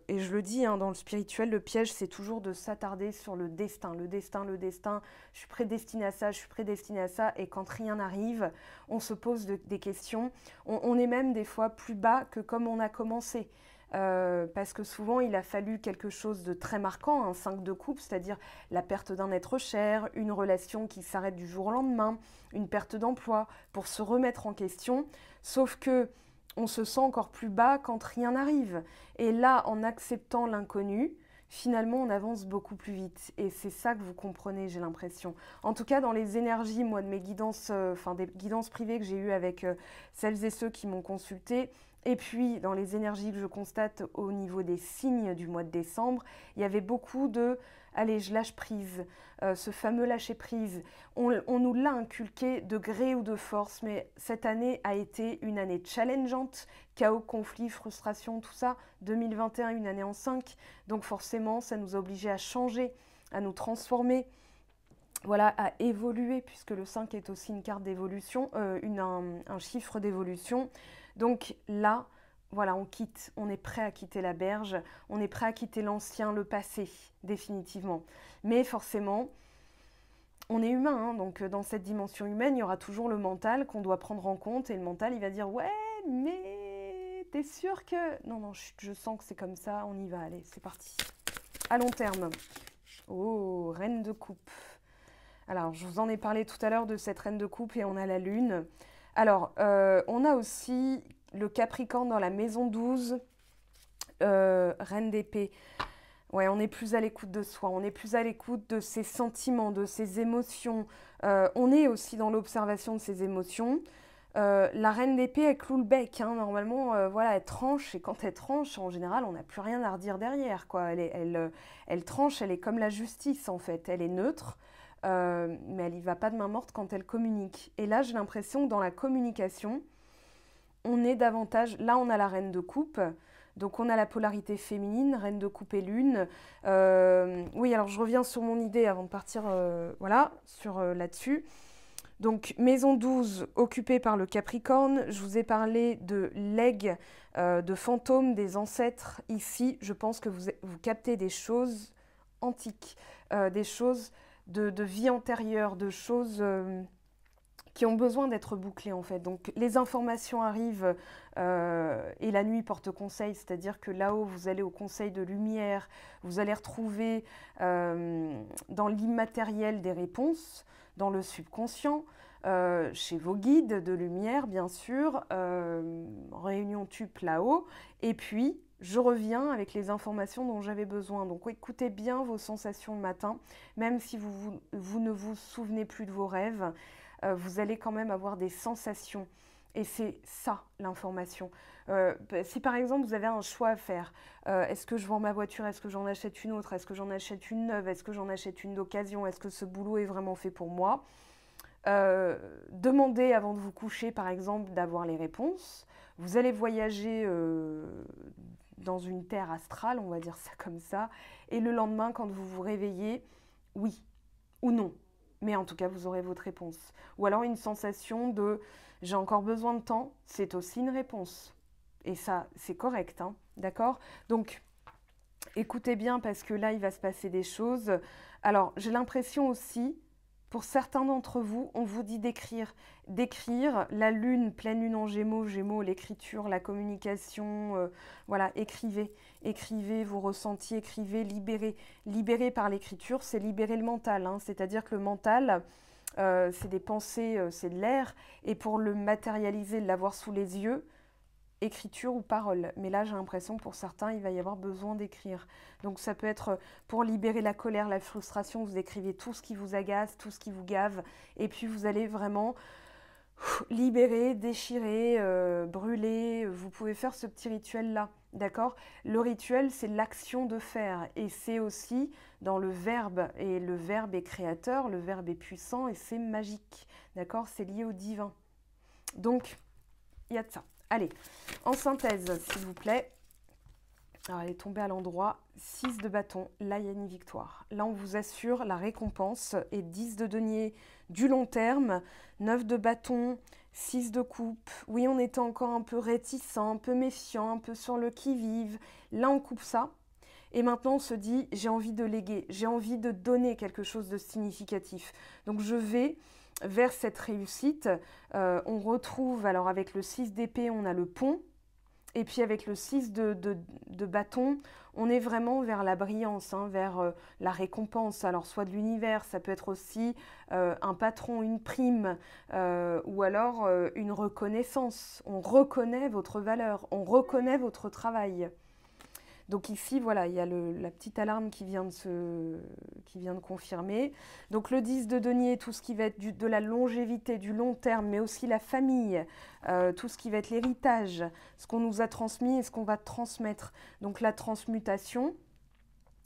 et je le dis, hein, dans le spirituel, le piège, c'est toujours de s'attarder sur le destin. Le destin, le destin, je suis prédestinée à ça, je suis prédestinée à ça. Et quand rien n'arrive, on se pose des questions. On est même des fois plus bas que comme on a commencé. Parce que souvent, il a fallu quelque chose de très marquant, un 5 de coupe, c'est-à-dire la perte d'un être cher, une relation qui s'arrête du jour au lendemain, une perte d'emploi, pour se remettre en question. Sauf que on se sent encore plus bas quand rien n'arrive. Et là, en acceptant l'inconnu, finalement, on avance beaucoup plus vite. Et c'est ça que vous comprenez, j'ai l'impression. En tout cas, dans les énergies, moi, de mes guidances, des guidances privées que j'ai eues avec celles et ceux qui m'ont consulté, et puis, dans les énergies que je constate au niveau des signes du mois de décembre, il y avait beaucoup de « allez, je lâche prise », ce fameux lâcher prise. On nous l'a inculqué de gré ou de force, mais cette année a été une année challengeante, chaos, conflit, frustration, tout ça. 2021, une année en 5, donc forcément, ça nous a obligés à changer, à nous transformer. Voilà, à évoluer, puisque le 5 est aussi une carte d'évolution, un chiffre d'évolution. Donc là, voilà, on quitte, on est prêt à quitter la berge, on est prêt à quitter l'ancien, le passé, définitivement. Mais forcément, on est humain, hein, donc dans cette dimension humaine, il y aura toujours le mental qu'on doit prendre en compte, et le mental, il va dire « ouais, mais t'es sûr que… » Non, non, je sens que c'est comme ça, on y va, allez, c'est parti. À long terme. Oh, reine de coupe. Alors, je vous en ai parlé tout à l'heure de cette reine de coupe et on a la lune. Alors, on a aussi le Capricorne dans la maison 12, reine d'épée. Ouais, on est plus à l'écoute de soi, on est plus à l'écoute de ses sentiments, de ses émotions. On est aussi dans l'observation de ses émotions. La reine d'épée, elle cloue le bec, hein. Normalement, voilà, elle tranche, et quand elle tranche, en général, on n'a plus rien à redire derrière, quoi. Elle tranche, elle est comme la justice, en fait. Elle est neutre. Mais elle n'y va pas de main morte quand elle communique. Et là, j'ai l'impression que dans la communication, on est davantage… Là, on a la reine de coupe, donc on a la polarité féminine, reine de coupe et lune. Oui, alors je reviens sur mon idée avant de partir voilà, là-dessus. Donc, maison 12, occupée par le Capricorne. Je vous ai parlé de legs, de fantômes, des ancêtres. Ici, je pense que vous captez des choses antiques, des choses… De vie antérieure, de choses qui ont besoin d'être bouclées en fait. Donc les informations arrivent et la nuit porte conseil, c'est-à-dire que là-haut vous allez au conseil de lumière, vous allez retrouver dans l'immatériel des réponses, dans le subconscient, chez vos guides de lumière bien sûr, réunion TUP là-haut, et puis je reviens avec les informations dont j'avais besoin. Donc écoutez bien vos sensations le matin, même si vous ne vous souvenez plus de vos rêves. vous allez quand même avoir des sensations. Et c'est ça l'information. Si par exemple vous avez un choix à faire, est-ce que je vends ma voiture, est-ce que j'en achète une autre, est-ce que j'en achète une neuve, est-ce que j'en achète une d'occasion, est-ce que ce boulot est vraiment fait pour moi? Demandez avant de vous coucher par exemple d'avoir les réponses. Vous allez voyager dans une terre astrale, on va dire ça comme ça, et le lendemain quand vous vous réveillez, oui ou non. Mais en tout cas, vous aurez votre réponse. Ou alors une sensation de j'ai encore besoin de temps, c'est aussi une réponse. Et ça, c'est correct, hein, d'accord? Donc, écoutez bien parce que là, il va se passer des choses. Alors, j'ai l'impression aussi, pour certains d'entre vous, on vous dit d'écrire. D'écrire, la lune, pleine lune en Gémeaux, Gémeaux, l'écriture, la communication, voilà, écrivez. Écrivez vos ressentis, écrivez, libérez. Libérer par l'écriture, c'est libérer le mental, hein, c'est-à-dire que le mental, c'est des pensées, c'est de l'air, et pour le matérialiser, l'avoir sous les yeux, écriture ou parole. Mais là, j'ai l'impression que pour certains, il va y avoir besoin d'écrire. Donc ça peut être pour libérer la colère, la frustration, vous écrivez tout ce qui vous agace, tout ce qui vous gave, et puis vous allez vraiment libérer, déchirer, brûler. Vous pouvez faire ce petit rituel-là, d'accord? Le rituel, c'est l'action de faire, et c'est aussi dans le verbe, et le verbe est créateur, le verbe est puissant, et c'est magique, d'accord? C'est lié au divin. Donc, il y a de ça. Allez, en synthèse, s'il vous plaît. Alors, elle est tombée à l'endroit. 6 de bâton, là, il y a une victoire. Là, on vous assure la récompense. Et 10 de denier du long terme, 9 de bâton, 6 de coupe. Oui, on était encore un peu réticent, un peu méfiant, un peu sur le qui-vive. Là, on coupe ça. Et maintenant, on se dit, j'ai envie de léguer, j'ai envie de donner quelque chose de significatif. Donc, je vais vers cette réussite. On retrouve, alors avec le 6 d'épée, on a le pont. Et puis avec le 6 de bâton, on est vraiment vers la brillance, hein, vers la récompense. Alors soit de l'univers, ça peut être aussi un patron, une prime, ou alors une reconnaissance. On reconnaît votre valeur, on reconnaît votre travail. Donc ici, voilà, il y a la petite alarme qui vient de confirmer. Donc le 10 de denier, tout ce qui va être de la longévité, du long terme, mais aussi la famille, tout ce qui va être l'héritage, ce qu'on nous a transmis et ce qu'on va transmettre. Donc la transmutation,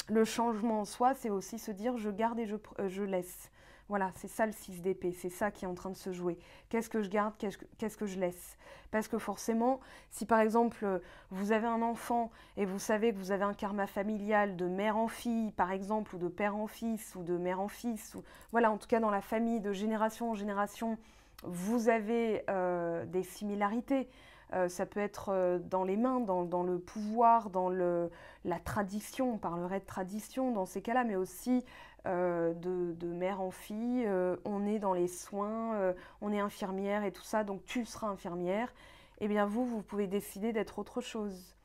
le changement en soi, c'est aussi se dire je garde et je laisse. Voilà, c'est ça le 6 d'épée, c'est ça qui est en train de se jouer. Qu'est-ce que je garde, qu'est-ce que je laisse? Parce que forcément, si par exemple vous avez un enfant et vous savez que vous avez un karma familial de mère en fille, par exemple, ou de père en fils, ou de mère en fils, ou voilà, en tout cas dans la famille, de génération en génération, vous avez des similarités. Ça peut être dans les mains, dans le pouvoir, dans la tradition, on parlerait de tradition dans ces cas-là, mais aussi de mère en fille, on est dans les soins, on est infirmière et tout ça, donc tu seras infirmière, et bien vous pouvez décider d'être autre chose.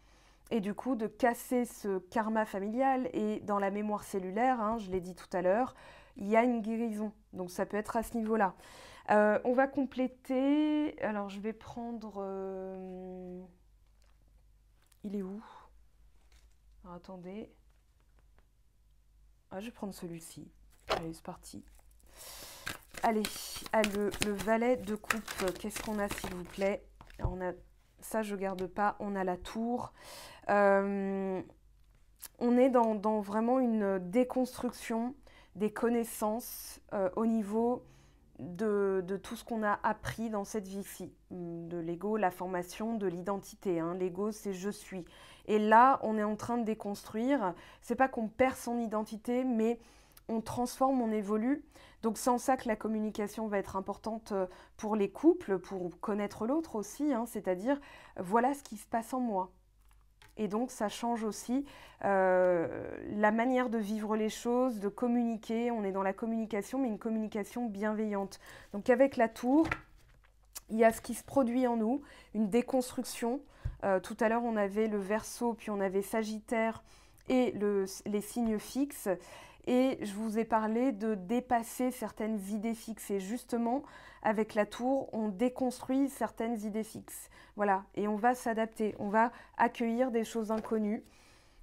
Et du coup, de casser ce karma familial, et dans la mémoire cellulaire, hein, je l'ai dit tout à l'heure, il y a une guérison, donc ça peut être à ce niveau-là. On va compléter, alors je vais prendre, il est où? Alors, attendez. Ah, je vais prendre celui-ci. Allez, c'est parti. Allez, le valet de coupe, qu'est-ce qu'on a s'il vous plaît? Alors, on a, ça je garde pas, on a la tour. On est dans vraiment une déconstruction des connaissances au niveau de tout ce qu'on a appris dans cette vie-ci, de l'ego, la formation, de l'identité. Hein. L'ego, c'est je suis. Et là, on est en train de déconstruire. C'est pas qu'on perd son identité, mais on transforme, on évolue. Donc c'est en ça que la communication va être importante pour les couples, pour connaître l'autre aussi. Hein. C'est-à-dire, voilà ce qui se passe en moi. Et donc, ça change aussi la manière de vivre les choses, de communiquer. On est dans la communication, mais une communication bienveillante. Donc, avec la tour, il y a ce qui se produit en nous, une déconstruction. Tout à l'heure, on avait le Verseau, puis on avait Sagittaire et les signes fixes. Et je vous ai parlé de dépasser certaines idées fixes. Et justement, avec la tour, on déconstruit certaines idées fixes. Voilà, et on va s'adapter, on va accueillir des choses inconnues.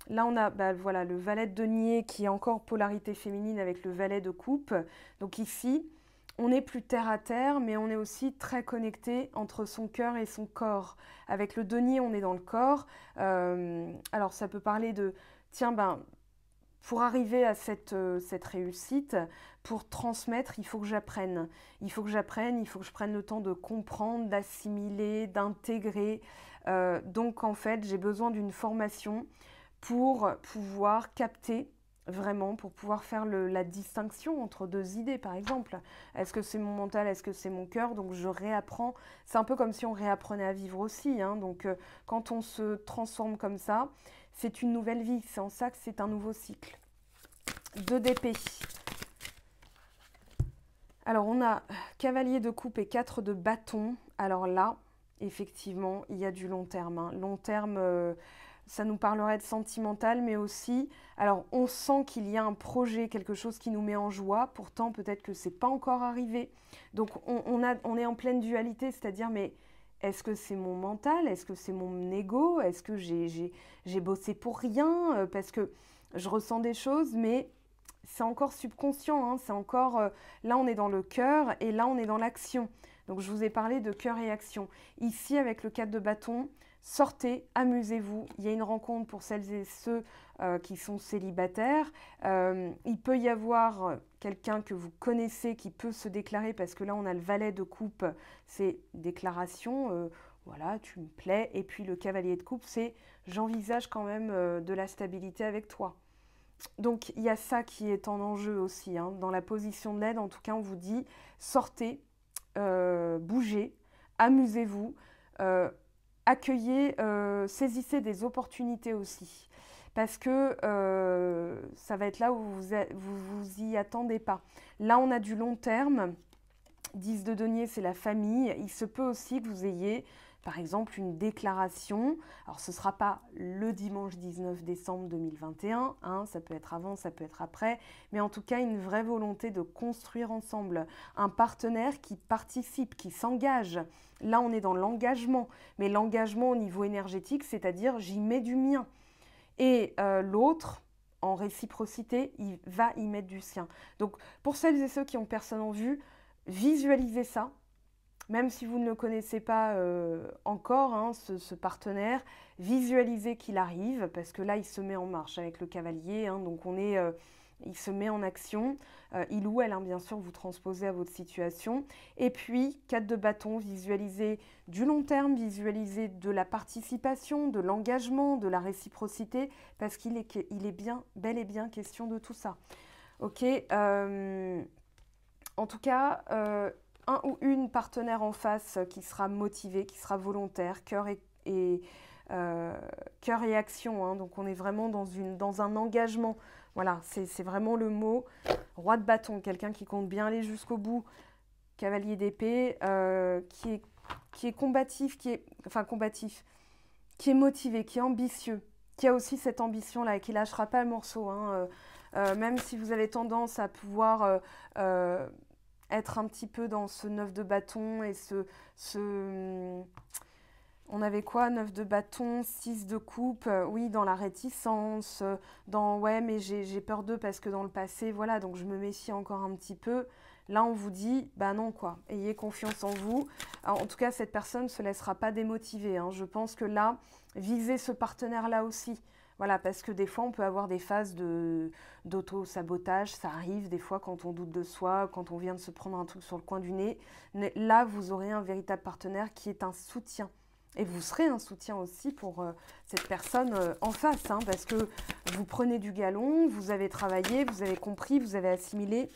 Là, on a voilà, le valet de denier qui est encore polarité féminine avec le valet de coupe. Donc ici, on est plus terre à terre, mais on est aussi très connecté entre son cœur et son corps. Avec le denier, on est dans le corps. Alors ça peut parler de, tiens, ben, pour arriver à cette réussite, pour transmettre, il faut que j'apprenne. Il faut que j'apprenne, il faut que je prenne le temps de comprendre, d'assimiler, d'intégrer. Donc en fait, j'ai besoin d'une formation pour pouvoir capter vraiment, pour pouvoir faire la distinction entre deux idées, par exemple. Est-ce que c'est mon mental, est-ce que c'est mon cœur? Donc je réapprends. C'est un peu comme si on réapprenait à vivre aussi, hein. Donc quand on se transforme comme ça, c'est une nouvelle vie. C'est en ça que c'est un nouveau cycle. 2 d'épée. Alors on a cavalier de coupe et 4 de bâton. Alors là, effectivement, il y a du long terme, hein. Long terme, ça nous parlerait de sentimental, mais aussi, alors on sent qu'il y a un projet, quelque chose qui nous met en joie, pourtant peut-être que c'est pas encore arrivé. Donc on est en pleine dualité, c'est-à-dire, mais est-ce que c'est mon mental? Est-ce que c'est mon ego? Est-ce que j'ai bossé pour rien? Parce que je ressens des choses, mais c'est encore subconscient, hein, c'est encore, là on est dans le cœur et là on est dans l'action. Donc je vous ai parlé de cœur et action. Ici avec le 4 de bâton, sortez, amusez-vous. Il y a une rencontre pour celles et ceux qui sont célibataires. Il peut y avoir quelqu'un que vous connaissez qui peut se déclarer, parce que là on a le valet de coupe, c'est déclaration, voilà, tu me plais. Et puis le cavalier de coupe, c'est j'envisage quand même de la stabilité avec toi. Donc il y a ça qui est en enjeu aussi, hein. Dans la position de l'aide, en tout cas, on vous dit sortez, bougez, amusez-vous, accueillez, saisissez des opportunités aussi. Parce que ça va être là où vous y attendez pas. Là, on a du long terme. 10 de denier, c'est la famille. Il se peut aussi que vous ayez, par exemple, une déclaration. Alors, ce ne sera pas le dimanche 19 décembre 2021, hein, ça peut être avant, ça peut être après, mais en tout cas, une vraie volonté de construire ensemble. Un partenaire qui participe, qui s'engage. Là, on est dans l'engagement, mais l'engagement au niveau énergétique, c'est-à-dire j'y mets du mien. Et l'autre, en réciprocité, il va y mettre du sien. Donc, pour celles et ceux qui ont personne en vue, visualisez ça. Même si vous ne le connaissez pas encore, hein, ce partenaire, visualisez qu'il arrive, parce que là, il se met en marche avec le cavalier, hein, donc il se met en action. Il ou elle, hein, bien sûr, vous transposez à votre situation. Et puis, 4 de bâton, visualisez du long terme, visualisez de la participation, de l'engagement, de la réciprocité, parce qu'il est bien, bel et bien question de tout ça. Ok, en tout cas, un ou une partenaire en face qui sera motivé, qui sera volontaire, cœur et action, hein. Donc on est vraiment dans un engagement. Voilà, c'est vraiment le mot. Roi de bâton, quelqu'un qui compte bien aller jusqu'au bout. Cavalier d'épée, qui est combatif, qui est motivé, qui est ambitieux, qui a aussi cette ambition-là et qui lâchera pas le morceau, hein. Même si vous avez tendance à pouvoir être un petit peu dans ce 9 de bâton et on avait quoi? 9 de bâton, 6 de coupe, oui, dans la réticence, dans ouais, mais j'ai peur d'eux parce que dans le passé, voilà, donc je me méfie encore un petit peu. Là, on vous dit, bah non, quoi, ayez confiance en vous. Alors, en tout cas, cette personne ne se laissera pas démotiver, hein. Je pense que là, visez ce partenaire-là aussi. Voilà, parce que des fois, on peut avoir des phases d'auto-sabotage. Ça arrive des fois quand on doute de soi, quand on vient de se prendre un truc sur le coin du nez. Mais là, vous aurez un véritable partenaire qui est un soutien. Et vous serez un soutien aussi pour cette personne en face, hein, parce que vous prenez du galon, vous avez travaillé, vous avez compris, vous avez assimilé.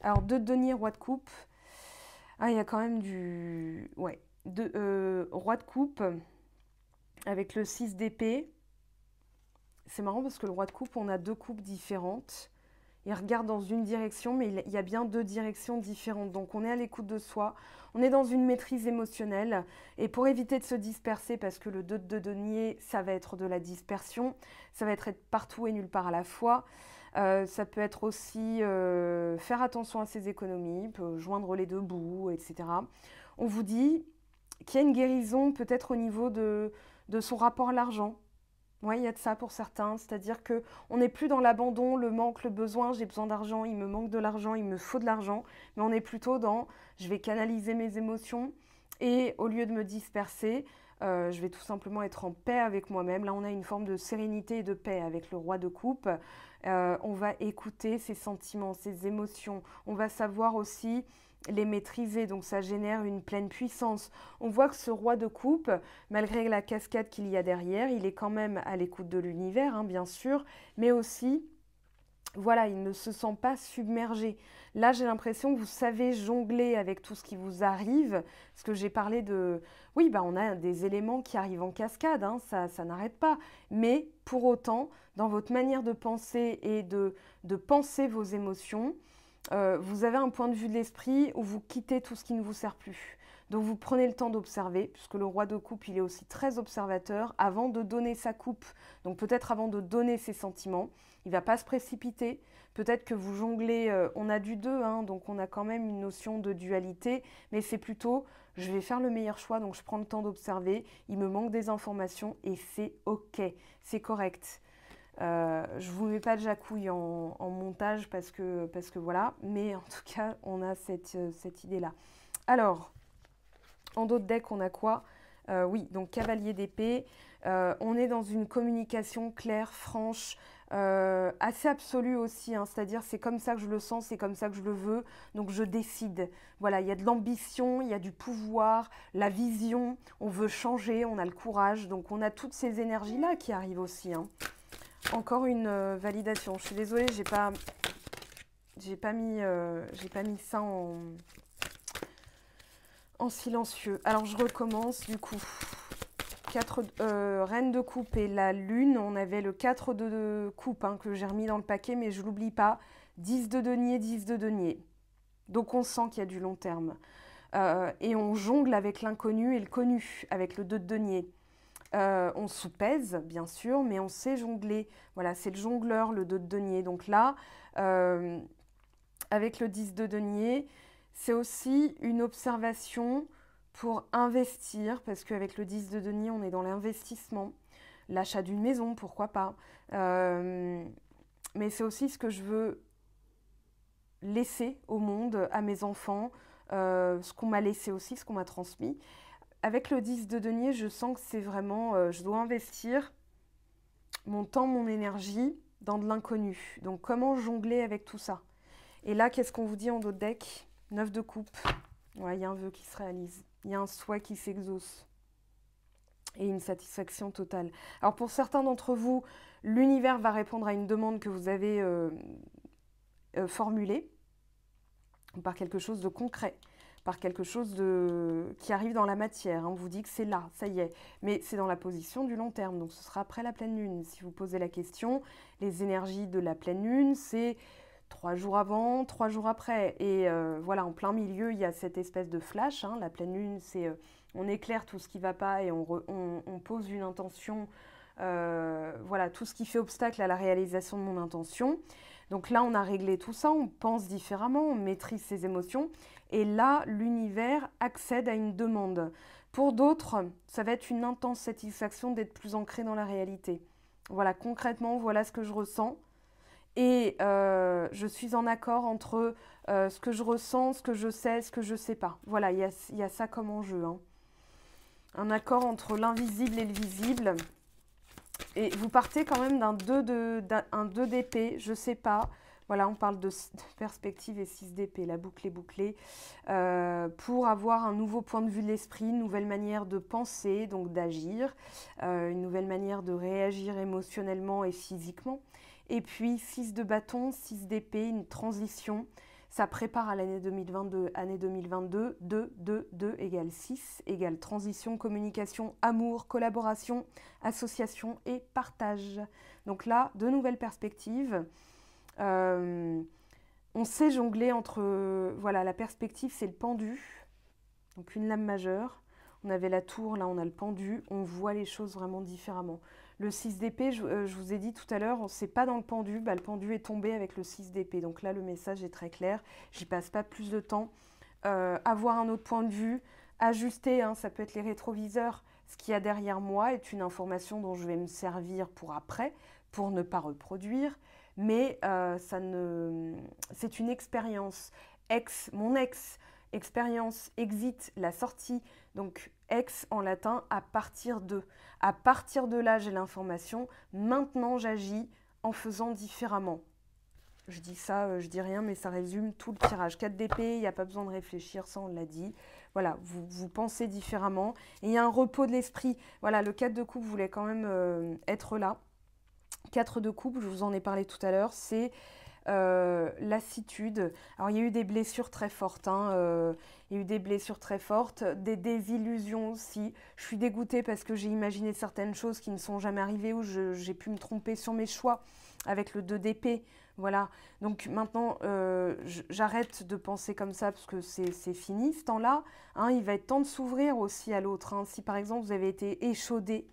Alors, 2 de denier, roi de coupe. Ah, il y a quand même du... Ouais, roi de coupe avec le 6 d'épée. C'est marrant parce que le roi de coupe, on a 2 coupes différentes. Il regarde dans une direction, mais il y a bien 2 directions différentes. Donc on est à l'écoute de soi, on est dans une maîtrise émotionnelle. Et pour éviter de se disperser, parce que le 2 de denier, ça va être de la dispersion, ça va être partout et nulle part à la fois. Ça peut être aussi faire attention à ses économies, joindre les 2 bouts, etc. On vous dit qu'il y a une guérison peut-être au niveau de son rapport à l'argent. Oui, il y a de ça pour certains, c'est-à-dire que on n'est plus dans l'abandon, le manque, le besoin, j'ai besoin d'argent, il me manque de l'argent, il me faut de l'argent, mais on est plutôt dans je vais canaliser mes émotions et au lieu de me disperser, je vais tout simplement être en paix avec moi-même. Là, on a une forme de sérénité et de paix avec le roi de coupe. On va écouter ses sentiments, ses émotions. On va savoir aussi les maîtriser, donc ça génère une pleine puissance. On voit que ce roi de coupe, malgré la cascade qu'il y a derrière, il est quand même à l'écoute de l'univers, hein, bien sûr, mais aussi, voilà, il ne se sent pas submergé. Là, j'ai l'impression que vous savez jongler avec tout ce qui vous arrive, parce que j'ai parlé de... Oui, bah, on a des éléments qui arrivent en cascade, hein, ça n'arrête pas. Mais pour autant, dans votre manière de penser et de penser vos émotions, vous avez un point de vue de l'esprit où vous quittez tout ce qui ne vous sert plus. Donc vous prenez le temps d'observer, puisque le roi de coupe, il est aussi très observateur, avant de donner sa coupe. Donc peut-être avant de donner ses sentiments, il ne va pas se précipiter. Peut-être que vous jonglez, on a du deux, hein, donc on a quand même une notion de dualité, mais c'est plutôt, je vais faire le meilleur choix, donc je prends le temps d'observer, il me manque des informations et c'est ok, c'est correct. Je ne vous mets pas de jacouille en montage parce que voilà, mais en tout cas, on a cette idée-là. Alors, en dos de deck, on a quoi? Oui, donc cavalier d'épée. On est dans une communication claire, franche, assez absolue aussi, hein, c'est-à-dire c'est comme ça que je le sens, c'est comme ça que je le veux, donc je décide. Voilà, il y a de l'ambition, il y a du pouvoir, la vision, on veut changer, on a le courage, donc on a toutes ces énergies-là qui arrivent aussi, hein. Encore une validation. Je suis désolée, j'ai pas mis ça en silencieux. Alors je recommence du coup. 4 reine de coupe et la lune. On avait le 4 de coupe, hein, que j'ai remis dans le paquet, mais je l'oublie pas. 10 de denier, 10 de denier. Donc on sent qu'il y a du long terme. Et on jongle avec l'inconnu et le connu, avec le 2 de denier. On sous-pèse, bien sûr, mais on sait jongler. Voilà, c'est le jongleur, le 2 de denier. Donc là, avec le 10 de denier, c'est aussi une observation pour investir, parce qu'avec le 10 de denier, on est dans l'investissement. L'achat d'une maison, pourquoi pas. Mais c'est aussi ce que je veux laisser au monde, à mes enfants, ce qu'on m'a laissé aussi, ce qu'on m'a transmis. Avec le 10 de denier, je sens que c'est vraiment, je dois investir mon temps, mon énergie dans de l'inconnu. Donc comment jongler avec tout ça? Et là, qu'est-ce qu'on vous dit en dos de deck? 9 de coupe. Ouais, il y a un vœu qui se réalise. Il y a un souhait qui s'exauce. Et une satisfaction totale. Alors pour certains d'entre vous, l'univers va répondre à une demande que vous avez formulée par quelque chose de concret, par quelque chose qui arrive dans la matière. On vous dit que c'est là, ça y est. Mais c'est dans la position du long terme, donc ce sera après la pleine lune. Si vous posez la question, les énergies de la pleine lune, c'est 3 jours avant, 3 jours après. Et voilà, en plein milieu, il y a cette espèce de flash. Hein. La pleine lune, c'est on éclaire tout ce qui ne va pas et on pose une intention. Voilà, tout ce qui fait obstacle à la réalisation de mon intention. Donc là, on a réglé tout ça, on pense différemment, on maîtrise ses émotions. Et là, l'univers accède à une demande. Pour d'autres, ça va être une intense satisfaction d'être plus ancré dans la réalité. Voilà, concrètement, voilà ce que je ressens. Et je suis en accord entre ce que je ressens, ce que je sais, ce que je ne sais pas. Voilà, il y a ça comme enjeu. Hein. Un accord entre l'invisible et le visible. Et vous partez quand même d'un 2 d'épée, je ne sais pas. Voilà, on parle de perspective et 6 d'épée, la boucle est bouclée. Pour avoir un nouveau point de vue de l'esprit, une nouvelle manière de penser, donc d'agir, une nouvelle manière de réagir émotionnellement et physiquement. Et puis 6 de bâton, 6 d'épée, une transition. Ça prépare à l'année 2022. Année 2022, 2 égale 6, égale transition, communication, amour, collaboration, association et partage. Donc là, de nouvelles perspectives. On sait jongler entre... voilà, la perspective, c'est le pendu. Donc une lame majeure. On avait la tour, là on a le pendu. On voit les choses vraiment différemment. Le 6 d'épée, je vous ai dit tout à l'heure, c'est pas dans le pendu. Bah, le pendu est tombé avec le 6 d'épée. Donc là, le message est très clair. J'y passe pas plus de temps. Avoir un autre point de vue, ajuster, hein, ça peut être les rétroviseurs, Ce qu'il y a derrière moi est une information dont je vais me servir pour après, pour ne pas reproduire, mais c'est une expérience. Mon ex, expérience, exit, la sortie, donc ex en latin, à partir de. À partir de là, j'ai l'information. Maintenant, j'agis en faisant différemment. Je dis ça, je dis rien, mais ça résume tout le tirage. 4 d'épée, il n'y a pas besoin de réfléchir, ça on l'a dit. Voilà, vous pensez différemment. Et il y a un repos de l'esprit. Voilà, le 4 de coupe voulait quand même être là. 4 de coupe, je vous en ai parlé tout à l'heure, c'est lassitude. Alors il y a eu des blessures très fortes, il y a eu des blessures très fortes, des désillusions aussi. Je suis dégoûtée parce que j'ai imaginé certaines choses qui ne sont jamais arrivées ou j'ai pu me tromper sur mes choix avec le 2 d'épée. Voilà, donc maintenant j'arrête de penser comme ça parce que c'est fini ce temps-là. Il va être temps de s'ouvrir aussi à l'autre. Si par exemple vous avez été échaudé,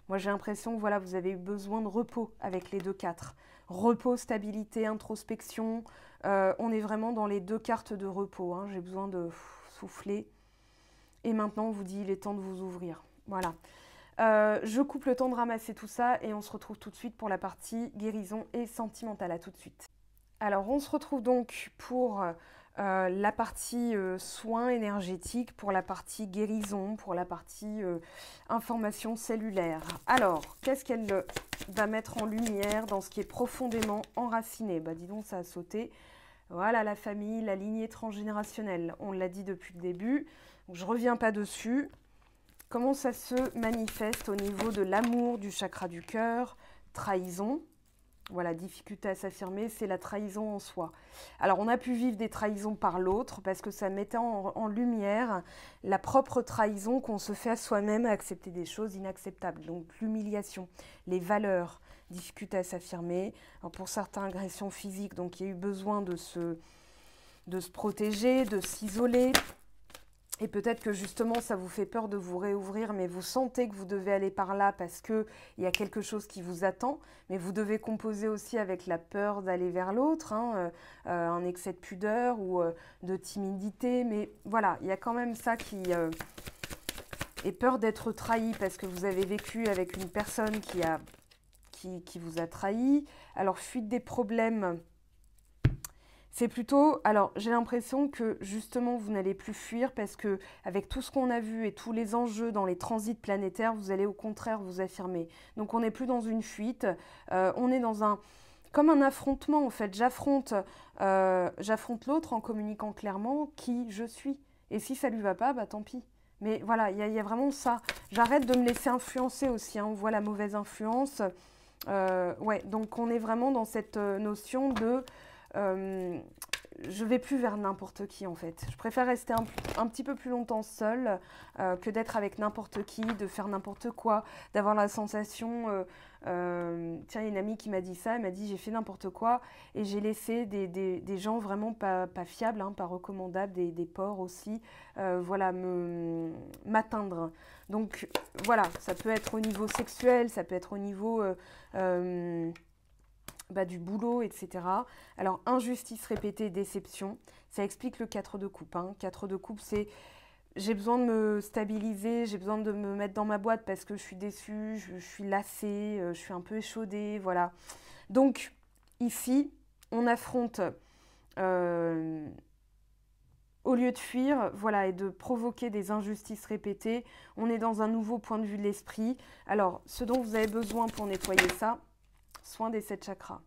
moi j'ai l'impression que voilà, vous avez eu besoin de repos avec les 2-4. Repos, stabilité, introspection. On est vraiment dans les 2 cartes de repos. J'ai besoin de souffler. Et maintenant, on vous dit, il est temps de vous ouvrir. Voilà. Je coupe le temps de ramasser tout ça et on se retrouve tout de suite pour la partie guérison et sentimentale. À tout de suite. Alors, on se retrouve donc pour la partie soins énergétiques, pour la partie guérison, pour la partie information cellulaire. Alors, qu'est-ce qu'elle va mettre en lumière dans ce qui est profondément enraciné? Bah dis donc, ça a sauté. Voilà, la famille, la lignée transgénérationnelle. On l'a dit depuis le début, donc je ne reviens pas dessus. Comment ça se manifeste au niveau de l'amour, du chakra du cœur? Trahison. Voilà, difficulté à s'affirmer, c'est la trahison en soi. Alors, on a pu vivre des trahisons par l'autre parce que ça mettait en lumière la propre trahison qu'on se fait à soi-même à accepter des choses inacceptables. Donc, l'humiliation, les valeurs, difficulté à s'affirmer. Alors, pour certains, agressions physiques, donc il y a eu besoin de se protéger, de s'isoler. Et peut-être que justement, ça vous fait peur de vous réouvrir, mais vous sentez que vous devez aller par là parce qu'il y a quelque chose qui vous attend. Mais vous devez composer aussi avec la peur d'aller vers l'autre, un excès de pudeur ou de timidité. Mais voilà, il y a quand même ça qui est peur d'être trahi parce que vous avez vécu avec une personne qui vous a trahi. Alors, fuite des problèmes. C'est plutôt, alors j'ai l'impression que justement vous n'allez plus fuir parce que avec tout ce qu'on a vu et tous les enjeux dans les transits planétaires, vous allez au contraire vous affirmer. Donc on n'est plus dans une fuite, on est dans comme un affrontement en fait. J'affronte l'autre en communiquant clairement qui je suis. Et si ça lui va pas, bah tant pis. Mais voilà, il y a vraiment ça. J'arrête de me laisser influencer aussi, on voit la mauvaise influence. Ouais, donc on est vraiment dans cette notion de... je vais plus vers n'importe qui en fait. Je préfère rester un petit peu plus longtemps seule que d'être avec n'importe qui, de faire n'importe quoi, d'avoir la sensation... tiens, il y a une amie qui m'a dit ça, elle m'a dit j'ai fait n'importe quoi et j'ai laissé des gens vraiment pas fiables, pas recommandables, des porcs aussi, voilà, m'atteindre. Donc voilà, ça peut être au niveau sexuel, ça peut être au niveau... du boulot, etc. Alors, injustice répétée, déception, ça explique le 4 de coupe. 4 de coupe, c'est j'ai besoin de me stabiliser, j'ai besoin de me mettre dans ma boîte parce que je suis déçue, je suis lassée, je suis un peu échaudée, voilà. Donc, ici, on affronte, au lieu de fuir, voilà, et de provoquer des injustices répétées, on est dans un nouveau point de vue de l'esprit. Alors, ce dont vous avez besoin pour nettoyer ça, soin des 7 chakras.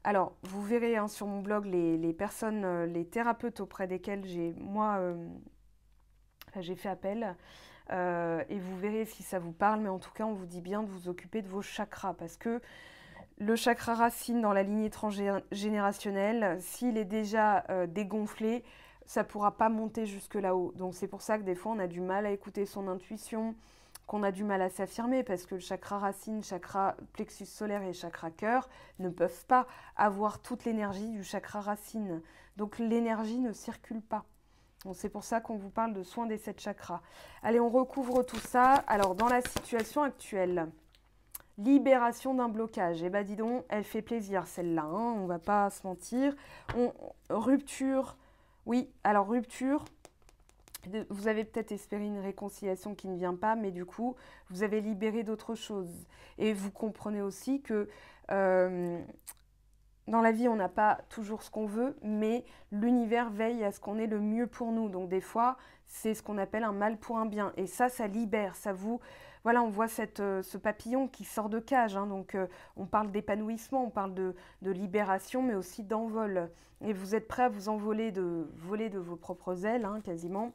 Alors, vous verrez sur mon blog les personnes, les thérapeutes auprès desquels j'ai fait appel. Et vous verrez si ça vous parle. Mais en tout cas, on vous dit bien de vous occuper de vos chakras. Parce que le chakra racine dans la lignée transgénérationnelle, s'il est déjà dégonflé, ça ne pourra pas monter jusque là-haut. Donc, c'est pour ça que des fois, on a du mal à écouter son intuition, qu'on a du mal à s'affirmer parce que le chakra racine, chakra plexus solaire et chakra cœur ne peuvent pas avoir toute l'énergie du chakra racine. Donc l'énergie ne circule pas. Donc c'est pour ça qu'on vous parle de soin des 7 chakras. Allez, on recouvre tout ça. Alors dans la situation actuelle, libération d'un blocage. Eh bien dis donc, elle fait plaisir celle-là, on ne va pas se mentir. Rupture, oui, alors rupture. Vous avez peut-être espéré une réconciliation qui ne vient pas, mais du coup, vous avez libéré d'autres choses. Et vous comprenez aussi que dans la vie, on n'a pas toujours ce qu'on veut, mais l'univers veille à ce qu'on ait le mieux pour nous. Donc des fois, c'est ce qu'on appelle un mal pour un bien. Et ça libère, ça vous... Voilà, on voit ce papillon qui sort de cage. Hein, donc on parle d'épanouissement, on parle de libération, mais aussi d'envol. Et vous êtes prêt à vous envoler, voler de vos propres ailes, hein, quasiment.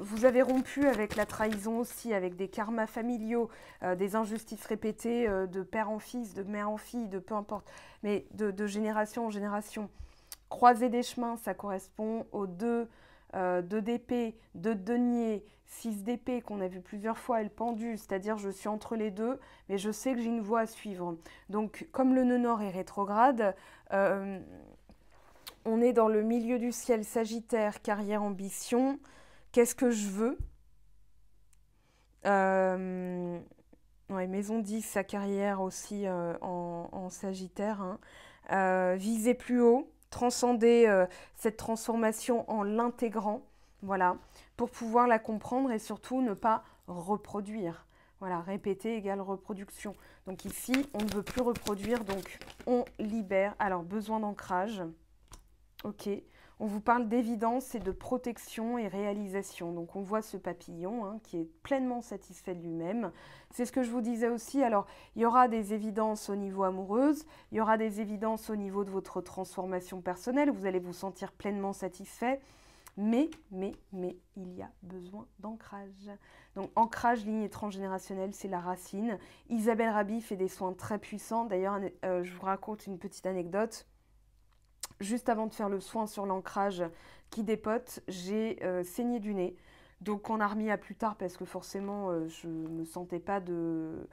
Vous avez rompu avec la trahison aussi, avec des karmas familiaux, des injustices répétées de père en fils, de mère en fille, de peu importe, mais de génération en génération. Croiser des chemins, ça correspond aux 2 d'épée, 2 de denier, 6 d'épée qu'on a vu plusieurs fois et le pendu, c'est-à-dire je suis entre les deux, mais je sais que j'ai une voie à suivre. Donc comme le nœud nord est rétrograde, on est dans le milieu du ciel Sagittaire, carrière, ambition. Qu'est-ce que je veux? Ouais, maison 10, sa carrière aussi en Sagittaire. Hein. Viser plus haut, transcender cette transformation en l'intégrant, voilà, pour pouvoir la comprendre et surtout ne pas reproduire. Voilà, répéter égale reproduction. Donc ici, on ne veut plus reproduire, donc on libère. Alors, besoin d'ancrage. Ok. On vous parle d'évidence et de protection et réalisation. Donc on voit ce papillon hein, qui est pleinement satisfait de lui-même. C'est ce que je vous disais aussi. Alors il y aura des évidences au niveau amoureuse, il y aura des évidences au niveau de votre transformation personnelle. Vous allez vous sentir pleinement satisfait. Mais il y a besoin d'ancrage. Donc ancrage, lignée transgénérationnelle, c'est la racine. Isabelle Rabi fait des soins très puissants. D'ailleurs, je vous raconte une petite anecdote. Juste avant de faire le soin sur l'ancrage qui dépote, j'ai saigné du nez. Donc on a remis à plus tard parce que forcément je ne me sentais pas de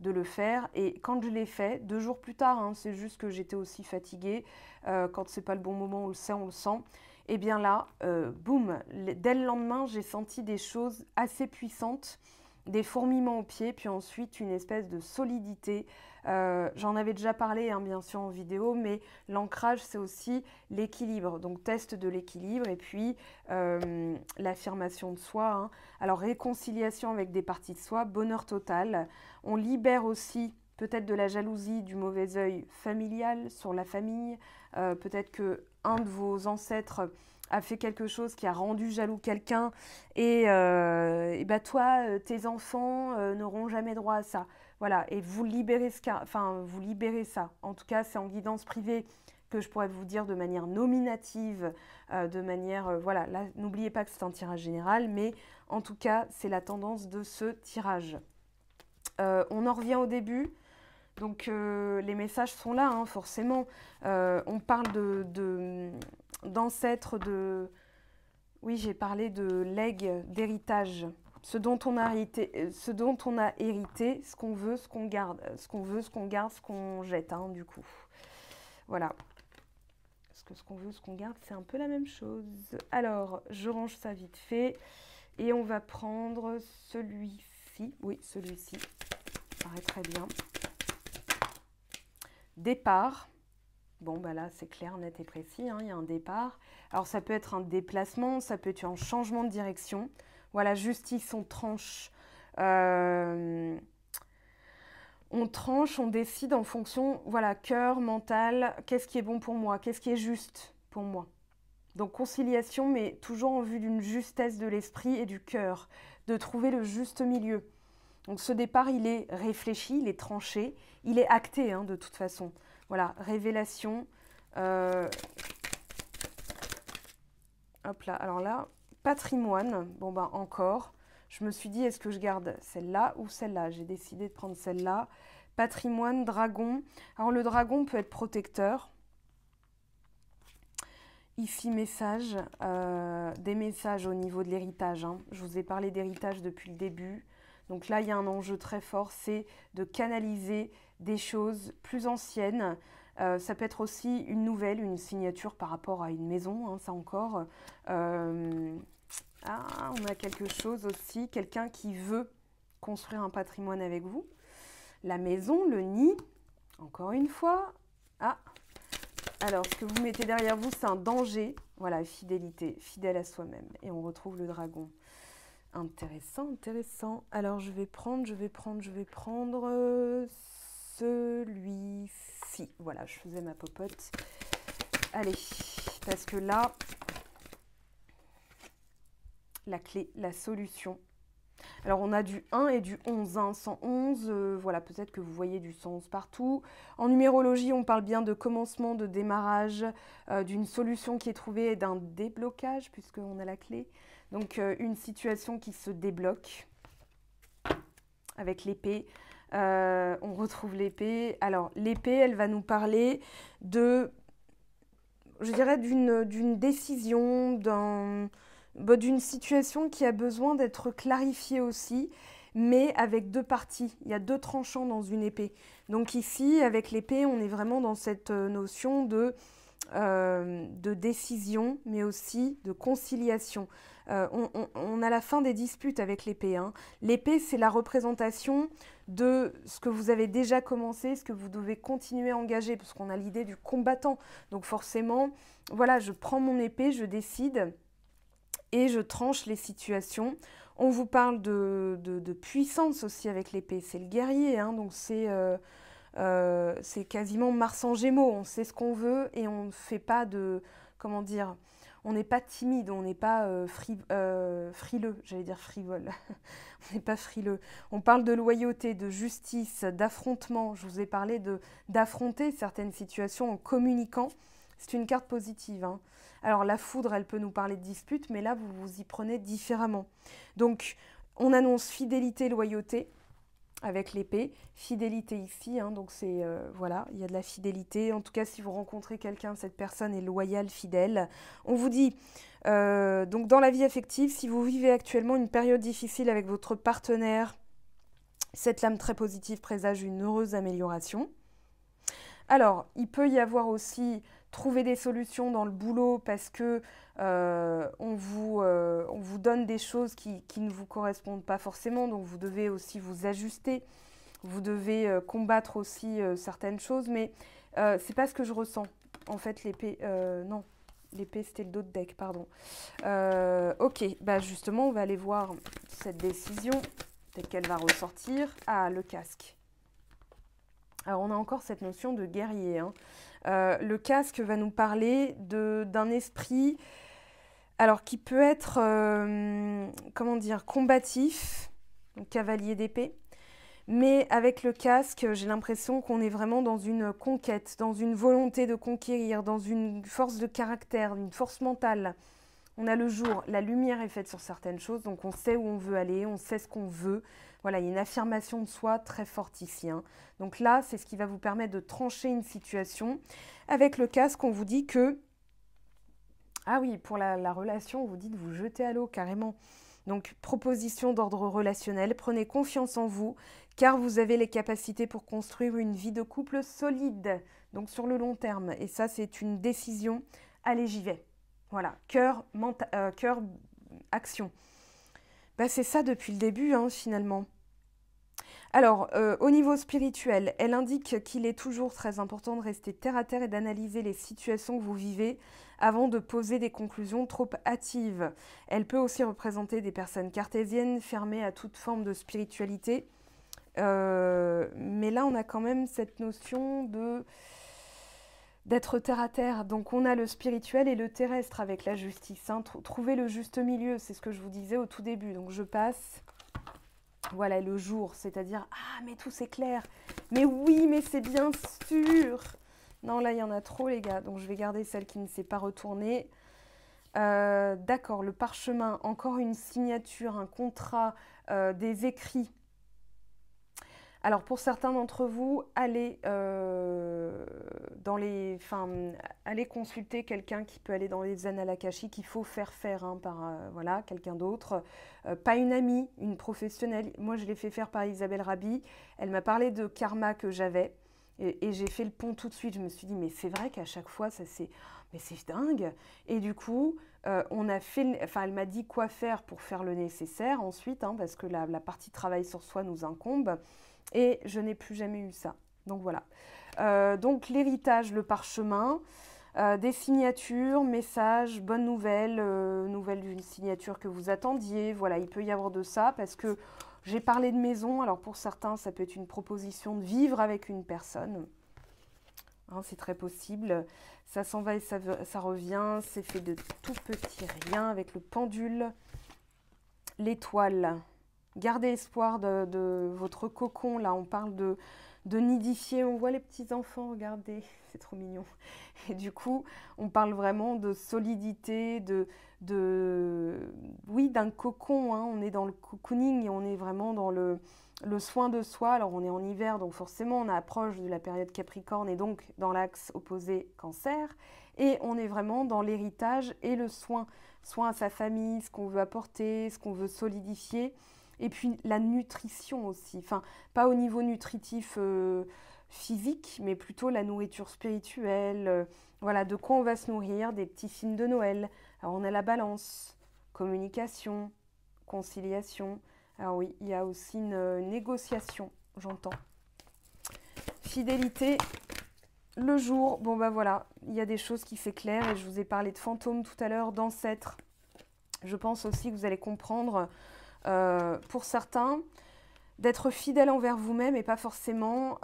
le faire. Et quand je l'ai fait, 2 jours plus tard, hein, c'est juste que j'étais aussi fatiguée. Quand c'est pas le bon moment, on le sait, on le sent. Et bien là, boum, dès le lendemain, j'ai senti des choses assez puissantes, des fourmillements aux pieds, puis ensuite une espèce de solidité. J'en avais déjà parlé, hein, bien sûr, en vidéo, mais l'ancrage, c'est aussi l'équilibre. Donc, test de l'équilibre et puis l'affirmation de soi. Hein. Alors, réconciliation avec des parties de soi, bonheur total. On libère aussi peut-être de la jalousie, du mauvais œil familial sur la famille. Peut-être que un de vos ancêtres a fait quelque chose qui a rendu jaloux quelqu'un et bah toi, tes enfants n'auront jamais droit à ça. Voilà, et vous libérez vous libérez ça. En tout cas, c'est en guidance privée que je pourrais vous dire de manière nominative, de manière, voilà, là, n'oubliez pas que c'est un tirage général, mais en tout cas, c'est la tendance de ce tirage. On en revient au début. Donc les messages sont là, hein, forcément. On parle d'ancêtres, Oui, j'ai parlé de legs, d'héritage. Ce dont on a hérité, ce qu'on veut, ce qu'on garde. Ce qu'on veut, ce qu'on garde, ce qu'on jette, hein, du coup. Voilà. Parce que ce qu'on veut, ce qu'on garde, c'est un peu la même chose. Alors, je range ça vite fait. Et on va prendre celui-ci. Oui, celui-ci. Ça paraît très bien. Départ. Bon, bah là, c'est clair, net et précis, hein, il y a un départ. Alors, ça peut être un déplacement, ça peut être un changement de direction. Voilà, justice, on tranche. On tranche, on décide en fonction, voilà, cœur, mental, qu'est-ce qui est bon pour moi, qu'est-ce qui est juste pour moi. Donc, conciliation, mais toujours en vue d'une justesse de l'esprit et du cœur, de trouver le juste milieu. Donc, ce départ, il est réfléchi, il est tranché, il est acté, hein, de toute façon. Voilà, révélation. Hop là, alors là, patrimoine. Bon, ben encore. Je me suis dit, est-ce que je garde celle-là ou celle-là? J'ai décidé de prendre celle-là. Patrimoine, dragon. Alors, le dragon peut être protecteur. Ici, message. Des messages au niveau de l'héritage. Hein. Je vous ai parlé d'héritage depuis le début. Donc là, il y a un enjeu très fort, c'est de canaliser des choses plus anciennes. Ça peut être aussi une nouvelle, une signature par rapport à une maison, hein, ça encore. On a quelque chose aussi, quelqu'un qui veut construire un patrimoine avec vous. La maison, le nid, encore une fois. Ah, Alors, ce que vous mettez derrière vous, c'est un danger. Voilà, fidélité, fidèle à soi-même. Et on retrouve le dragon. Intéressant, intéressant. Alors, je vais prendre celui-ci. Voilà, je faisais ma popote. Allez, parce que là, la clé, la solution. Alors, on a du 1 et du 11. 111, voilà, peut-être que vous voyez du 111 partout. En numérologie, on parle bien de commencement, de démarrage, d'une solution qui est trouvée et d'un déblocage, puisqu'on a la clé. Donc, une situation qui se débloque avec l'épée. On retrouve l'épée. Alors, l'épée, elle va nous parler de, je dirais, d'une décision, d'une situation qui a besoin d'être clarifiée aussi, mais avec deux parties. Il y a deux tranchants dans une épée. Donc ici, avec l'épée, on est vraiment dans cette notion de décision, mais aussi de conciliation. On a la fin des disputes avec l'épée. Hein. L'épée, c'est la représentation de ce que vous avez déjà commencé, ce que vous devez continuer à engager, parce qu'on a l'idée du combattant. Donc forcément, voilà, je prends mon épée, je décide et je tranche les situations. On vous parle de puissance aussi avec l'épée. C'est le guerrier, hein, donc c'est quasiment Mars en Gémeaux. On sait ce qu'on veut et on ne fait pas de... Comment dire ? On n'est pas timide, on n'est pas frileux, j'allais dire frivole. On n'est pas frileux. On parle de loyauté, de justice, d'affrontement. Je vous ai parlé d'affronter certaines situations en communiquant. C'est une carte positive. Hein. Alors la foudre, elle peut nous parler de dispute, mais là, vous vous y prenez différemment. Donc, on annonce fidélité, loyauté avec l'épée. Fidélité ici, hein, donc c'est, voilà, il y a de la fidélité. En tout cas, si vous rencontrez quelqu'un, cette personne est loyale, fidèle. On vous dit, donc dans la vie affective, si vous vivez actuellement une période difficile avec votre partenaire, cette lame très positive présage une heureuse amélioration. Alors, il peut y avoir aussi trouver des solutions dans le boulot parce que on vous donne des choses qui ne vous correspondent pas forcément, donc vous devez aussi vous ajuster, vous devez combattre aussi certaines choses, mais c'est pas ce que je ressens. En fait, l'épée, non, l'épée c'était le dos de deck, pardon. Ok, bah justement, on va aller voir cette décision, peut-être qu'elle va ressortir. Ah, le casque. Alors, on a encore cette notion de guerrier. Hein. Le casque va nous parler d'un esprit, alors qui peut être, comment dire, combatif, donc cavalier d'épée. Mais avec le casque, j'ai l'impression qu'on est vraiment dans une conquête, dans une volonté de conquérir, dans une force de caractère, une force mentale. On a le jour, la lumière est faite sur certaines choses, donc on sait où on veut aller, on sait ce qu'on veut. Voilà, il y a une affirmation de soi très forte ici. Hein. Donc là, c'est ce qui va vous permettre de trancher une situation. Avec le casque, on vous dit que... Ah oui, pour la relation, on vous dit de vous jeter à l'eau carrément. Donc, proposition d'ordre relationnel, prenez confiance en vous, car vous avez les capacités pour construire une vie de couple solide, donc sur le long terme. Et ça, c'est une décision. Allez, j'y vais. Voilà, cœur, action. Bah, c'est ça depuis le début, hein, finalement. Alors, au niveau spirituel, elle indique qu'il est toujours très important de rester terre à terre et d'analyser les situations que vous vivez avant de poser des conclusions trop hâtives. Elle peut aussi représenter des personnes cartésiennes fermées à toute forme de spiritualité. Mais là, on a quand même cette notion d'être terre à terre. Donc on a le spirituel et le terrestre avec la justice. Hein. Trouver le juste milieu, c'est ce que je vous disais au tout début. Donc je passe, voilà, le jour, c'est-à-dire, ah mais tout c'est clair. Mais oui, mais c'est bien sûr. Non, là il y en a trop les gars, donc je vais garder celle qui ne s'est pas retournée. D'accord, le parchemin, encore une signature, un contrat, des écrits. Alors pour certains d'entre vous, allez consulter quelqu'un qui peut aller dans les annales akashiques. Il faut faire hein, par voilà, quelqu'un d'autre. Pas une amie, une professionnelle. Moi, je l'ai fait faire par Isabelle Rabi. Elle m'a parlé de karma que j'avais. Et j'ai fait le pont tout de suite. Je me suis dit, mais c'est vrai qu'à chaque fois, mais c'est dingue. Et du coup, elle m'a dit quoi faire pour faire le nécessaire ensuite, hein, parce que la partie travail sur soi nous incombe. Et je n'ai plus jamais eu ça. Donc voilà. Donc l'héritage, le parchemin. des signatures, messages, bonnes nouvelles, nouvelles d'une signature que vous attendiez. Voilà, il peut y avoir de ça parce que j'ai parlé de maison. Alors pour certains, ça peut être une proposition de vivre avec une personne. Hein, c'est très possible. Ça s'en va et ça revient. C'est fait de tout petits riens avec le pendule. L'étoile. Gardez espoir de votre cocon. Là, on parle de nidifier. On voit les petits enfants, regardez, c'est trop mignon. Et du coup, on parle vraiment de solidité, oui, d'un cocon. Hein. On est dans le cocooning et on est vraiment dans le soin de soi. Alors, on est en hiver, donc forcément, on approche de la période Capricorne et donc dans l'axe opposé Cancer. Et on est vraiment dans l'héritage et le soin. Soin à sa famille, ce qu'on veut apporter, ce qu'on veut solidifier. Et puis la nutrition aussi, enfin pas au niveau nutritif physique, mais plutôt la nourriture spirituelle, voilà, de quoi on va se nourrir, des petits signes de Noël. Alors on a la balance, communication, conciliation. Alors oui, il y a aussi une négociation, j'entends. Fidélité, le jour, bon bah voilà, il y a des choses qui s'éclairent et je vous ai parlé de fantômes tout à l'heure, d'ancêtres. Je pense aussi que vous allez comprendre... pour certains, d'être fidèle envers vous-même et pas forcément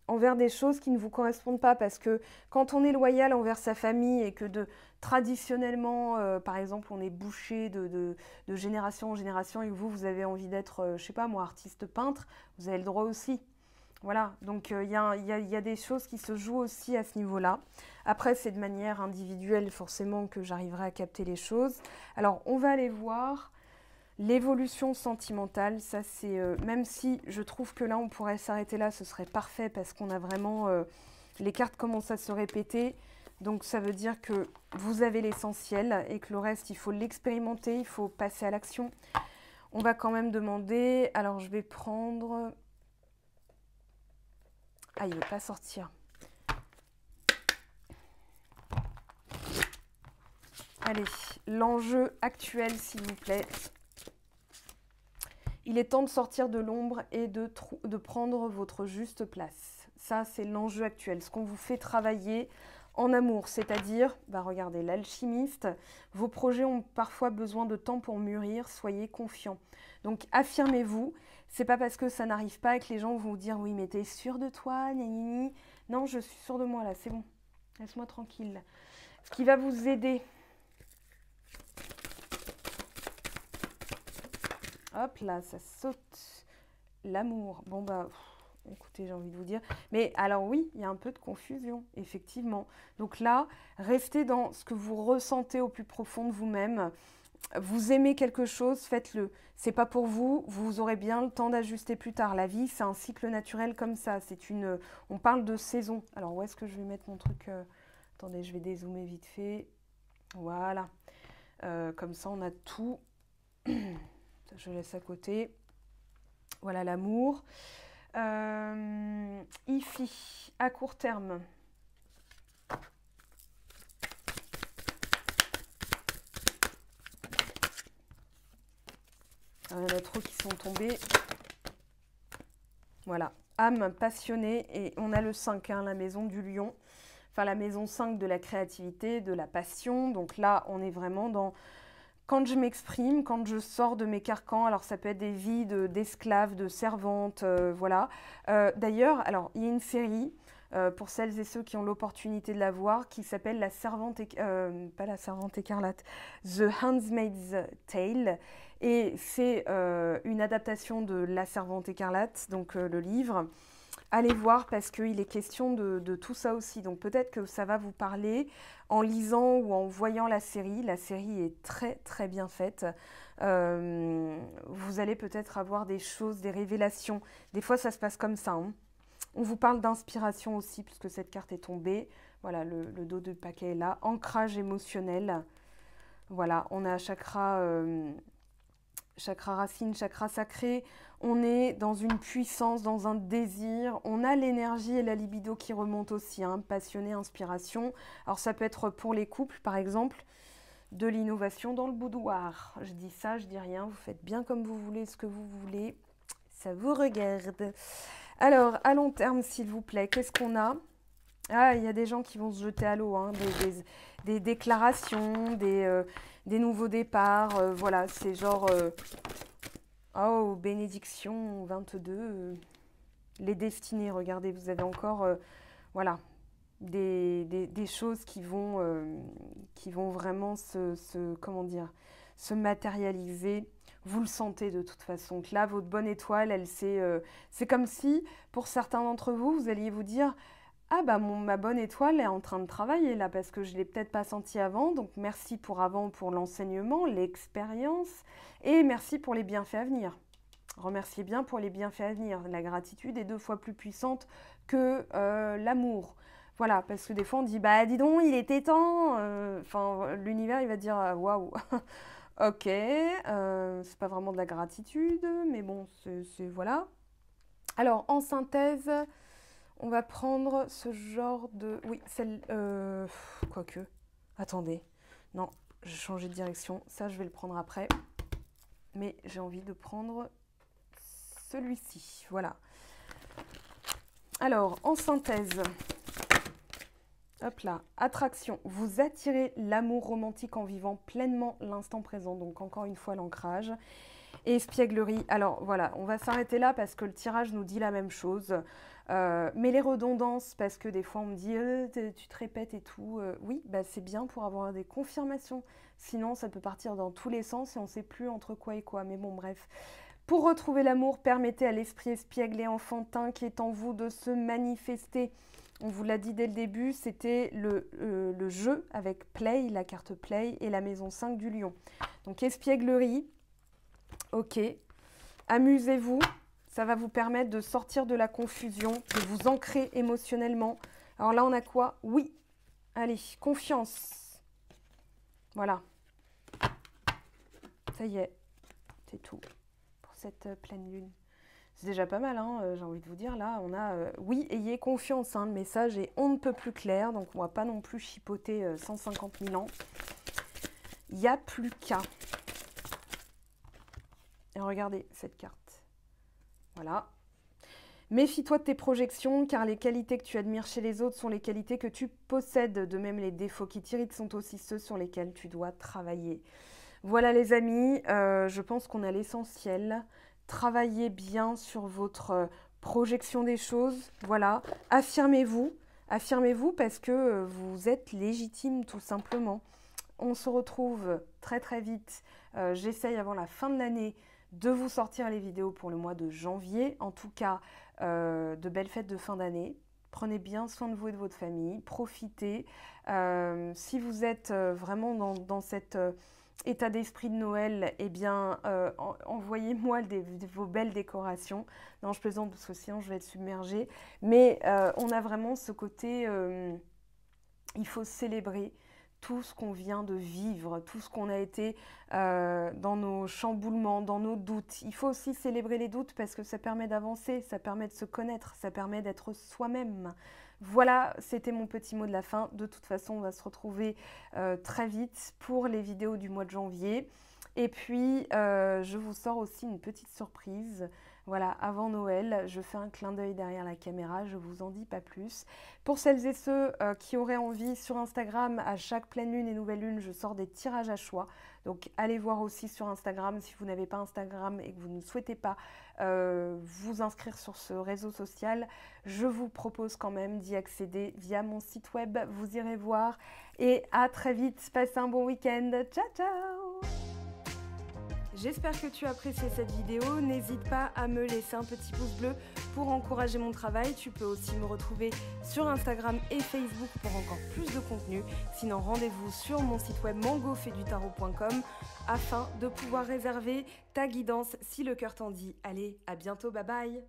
envers des choses qui ne vous correspondent pas. Parce que quand on est loyal envers sa famille et que traditionnellement, par exemple, on est bouché de génération en génération et que vous avez envie d'être, je sais pas moi, artiste peintre, vous avez le droit aussi. Voilà, donc il y a des choses qui se jouent aussi à ce niveau-là. Après, c'est de manière individuelle forcément que j'arriverai à capter les choses. Alors, on va aller voir l'évolution sentimentale. Ça, c'est même si je trouve que là, on pourrait s'arrêter là, ce serait parfait parce qu'on a vraiment... les cartes commencent à se répéter. Donc, ça veut dire que vous avez l'essentiel et que le reste, il faut l'expérimenter, il faut passer à l'action. On va quand même demander... Alors, je vais prendre... Ah, il ne veut pas sortir. Allez, l'enjeu actuel, s'il vous plaît. Il est temps de sortir de l'ombre et de prendre votre juste place. Ça, c'est l'enjeu actuel. Ce qu'on vous fait travailler en amour, c'est-à-dire, regardez, l'alchimiste, vos projets ont parfois besoin de temps pour mûrir, soyez confiants. Donc, affirmez-vous. C'est pas parce que ça n'arrive pas que les gens vont vous dire « Oui, mais t'es sûr de toi, gna, gna, gna. » Non, je suis sûre de moi, là, c'est bon. Laisse-moi tranquille. Ce qui va vous aider... Hop là, ça saute. L'amour. Bon, écoutez, j'ai envie de vous dire. Mais alors oui, il y a un peu de confusion, effectivement. Donc là, restez dans ce que vous ressentez au plus profond de vous-même. Vous aimez quelque chose, faites-le. C'est pas pour vous, vous aurez bien le temps d'ajuster plus tard. La vie, c'est un cycle naturel comme ça. On parle de saison. Alors, où est-ce que je vais mettre mon truc Attendez, je vais dézoomer vite fait. Voilà. Comme ça, on a tout. Je laisse à côté. Voilà l'amour. IFI, à court terme. Il y en a trop qui sont tombés. Voilà, âme passionnée. Et on a le 5, hein, la maison du lion. Enfin, la maison 5 de la créativité, de la passion. Donc là, on est vraiment dans... Quand je m'exprime, quand je sors de mes carcans, alors ça peut être des vies d'esclaves, de servantes, voilà. D'ailleurs, alors il y a une série, pour celles et ceux qui ont l'opportunité de la voir, qui s'appelle La Servante, pas La Servante écarlate, The Handmaid's Tale. Et c'est une adaptation de La Servante écarlate, donc le livre. Allez voir parce qu'il est question de tout ça aussi. Donc peut-être que ça va vous parler en lisant ou en voyant la série. La série est très très bien faite. Vous allez peut-être avoir des choses, des révélations. Des fois ça se passe comme ça. Hein. On vous parle d'inspiration aussi puisque cette carte est tombée. Voilà, le dos du paquet est là. Ancrage émotionnel. Voilà, on a chakra... chakra racine, chakra sacré, on est dans une puissance, dans un désir, on a l'énergie et la libido qui remontent aussi, hein, passionné, inspiration. Alors ça peut être pour les couples par exemple, de l'innovation dans le boudoir. Je dis ça, je dis rien, vous faites bien comme vous voulez, ce que vous voulez, ça vous regarde. Alors à long terme s'il vous plaît, qu'est-ce qu'on a ? Ah, il y a des gens qui vont se jeter à l'eau, hein, des déclarations, des nouveaux départs. Voilà, c'est genre... oh, bénédiction 22. Les destinées, regardez, vous avez encore... voilà, des choses qui vont vraiment comment dire, se matérialiser. Vous le sentez de toute façon. Que là, votre bonne étoile, c'est comme si, pour certains d'entre vous, vous alliez vous dire... Ah bah ma bonne étoile est en train de travailler là parce que je ne l'ai peut-être pas senti avant. Donc merci pour avant, pour l'enseignement, l'expérience et merci pour les bienfaits à venir. Remerciez bien pour les bienfaits à venir. La gratitude est 2 fois plus puissante que l'amour. Voilà, parce que des fois on dit bah dis donc il était temps. Enfin l'univers il va dire waouh. Ok, c'est pas vraiment de la gratitude, mais bon c'est voilà. Alors en synthèse. On va prendre ce genre de... Oui, celle... quoique... Attendez. Non, j'ai changé de direction. Ça, je vais le prendre après. Mais j'ai envie de prendre celui-ci. Voilà. Alors, en synthèse... Hop là. Attraction. Vous attirez l'amour romantique en vivant pleinement l'instant présent. Donc, encore une fois, l'ancrage. Et espièglerie. Alors, voilà. On va s'arrêter là parce que le tirage nous dit la même chose. Mais les redondances, parce que des fois on me dit tu te répètes et tout, oui, bah, c'est bien pour avoir des confirmations. Sinon, ça peut partir dans tous les sens et on ne sait plus entre quoi et quoi. Mais bon, bref. Pour retrouver l'amour, permettez à l'esprit espiègle et enfantin qui est en vous de se manifester. On vous l'a dit dès le début, c'était le jeu avec Play, la carte Play et la maison 5 du lion. Donc espièglerie, ok, amusez-vous. Ça va vous permettre de sortir de la confusion, de vous ancrer émotionnellement. Alors là, on a quoi? Oui. Allez, confiance. Voilà. Ça y est, c'est tout pour cette pleine lune. C'est déjà pas mal, hein, j'ai envie de vous dire. Là, on a... oui, ayez confiance. Hein, le message est on ne peut plus clair. Donc, on ne va pas non plus chipoter 150 000 ans. Il n'y a plus qu'à. Et regardez cette carte. Voilà. Méfie-toi de tes projections, car les qualités que tu admires chez les autres sont les qualités que tu possèdes. De même, les défauts qui t'irritent sont aussi ceux sur lesquels tu dois travailler. Voilà les amis, je pense qu'on a l'essentiel. Travaillez bien sur votre projection des choses. Voilà, affirmez-vous. Affirmez-vous parce que vous êtes légitime tout simplement. On se retrouve très très vite. J'essaye avant la fin de l'année de vous sortir les vidéos pour le mois de janvier. En tout cas, de belles fêtes de fin d'année. Prenez bien soin de vous et de votre famille. Profitez. Si vous êtes vraiment dans cet état d'esprit de Noël, eh bien, envoyez-moi vos belles décorations. Non, je plaisante parce que sinon je vais être submergée. Mais on a vraiment ce côté, il faut célébrer tout ce qu'on vient de vivre, tout ce qu'on a été dans nos chamboulements, dans nos doutes. Il faut aussi célébrer les doutes parce que ça permet d'avancer, ça permet de se connaître, ça permet d'être soi-même. Voilà, c'était mon petit mot de la fin. De toute façon, on va se retrouver très vite pour les vidéos du mois de janvier. Et puis, je vous sors aussi une petite surprise. Voilà, avant Noël, je fais un clin d'œil derrière la caméra, je ne vous en dis pas plus. Pour celles et ceux qui auraient envie, sur Instagram, à chaque pleine lune et nouvelle lune, je sors des tirages à choix. Donc, allez voir aussi sur Instagram si vous n'avez pas Instagram et que vous ne souhaitez pas vous inscrire sur ce réseau social. Je vous propose quand même d'y accéder via mon site web. Vous irez voir. Et à très vite. Passez un bon week-end. Ciao, ciao! J'espère que tu as apprécié cette vidéo. N'hésite pas à me laisser un petit pouce bleu pour encourager mon travail. Tu peux aussi me retrouver sur Instagram et Facebook pour encore plus de contenu. Sinon, rendez-vous sur mon site web mangofaidutarot.com afin de pouvoir réserver ta guidance si le cœur t'en dit. Allez, à bientôt, bye bye!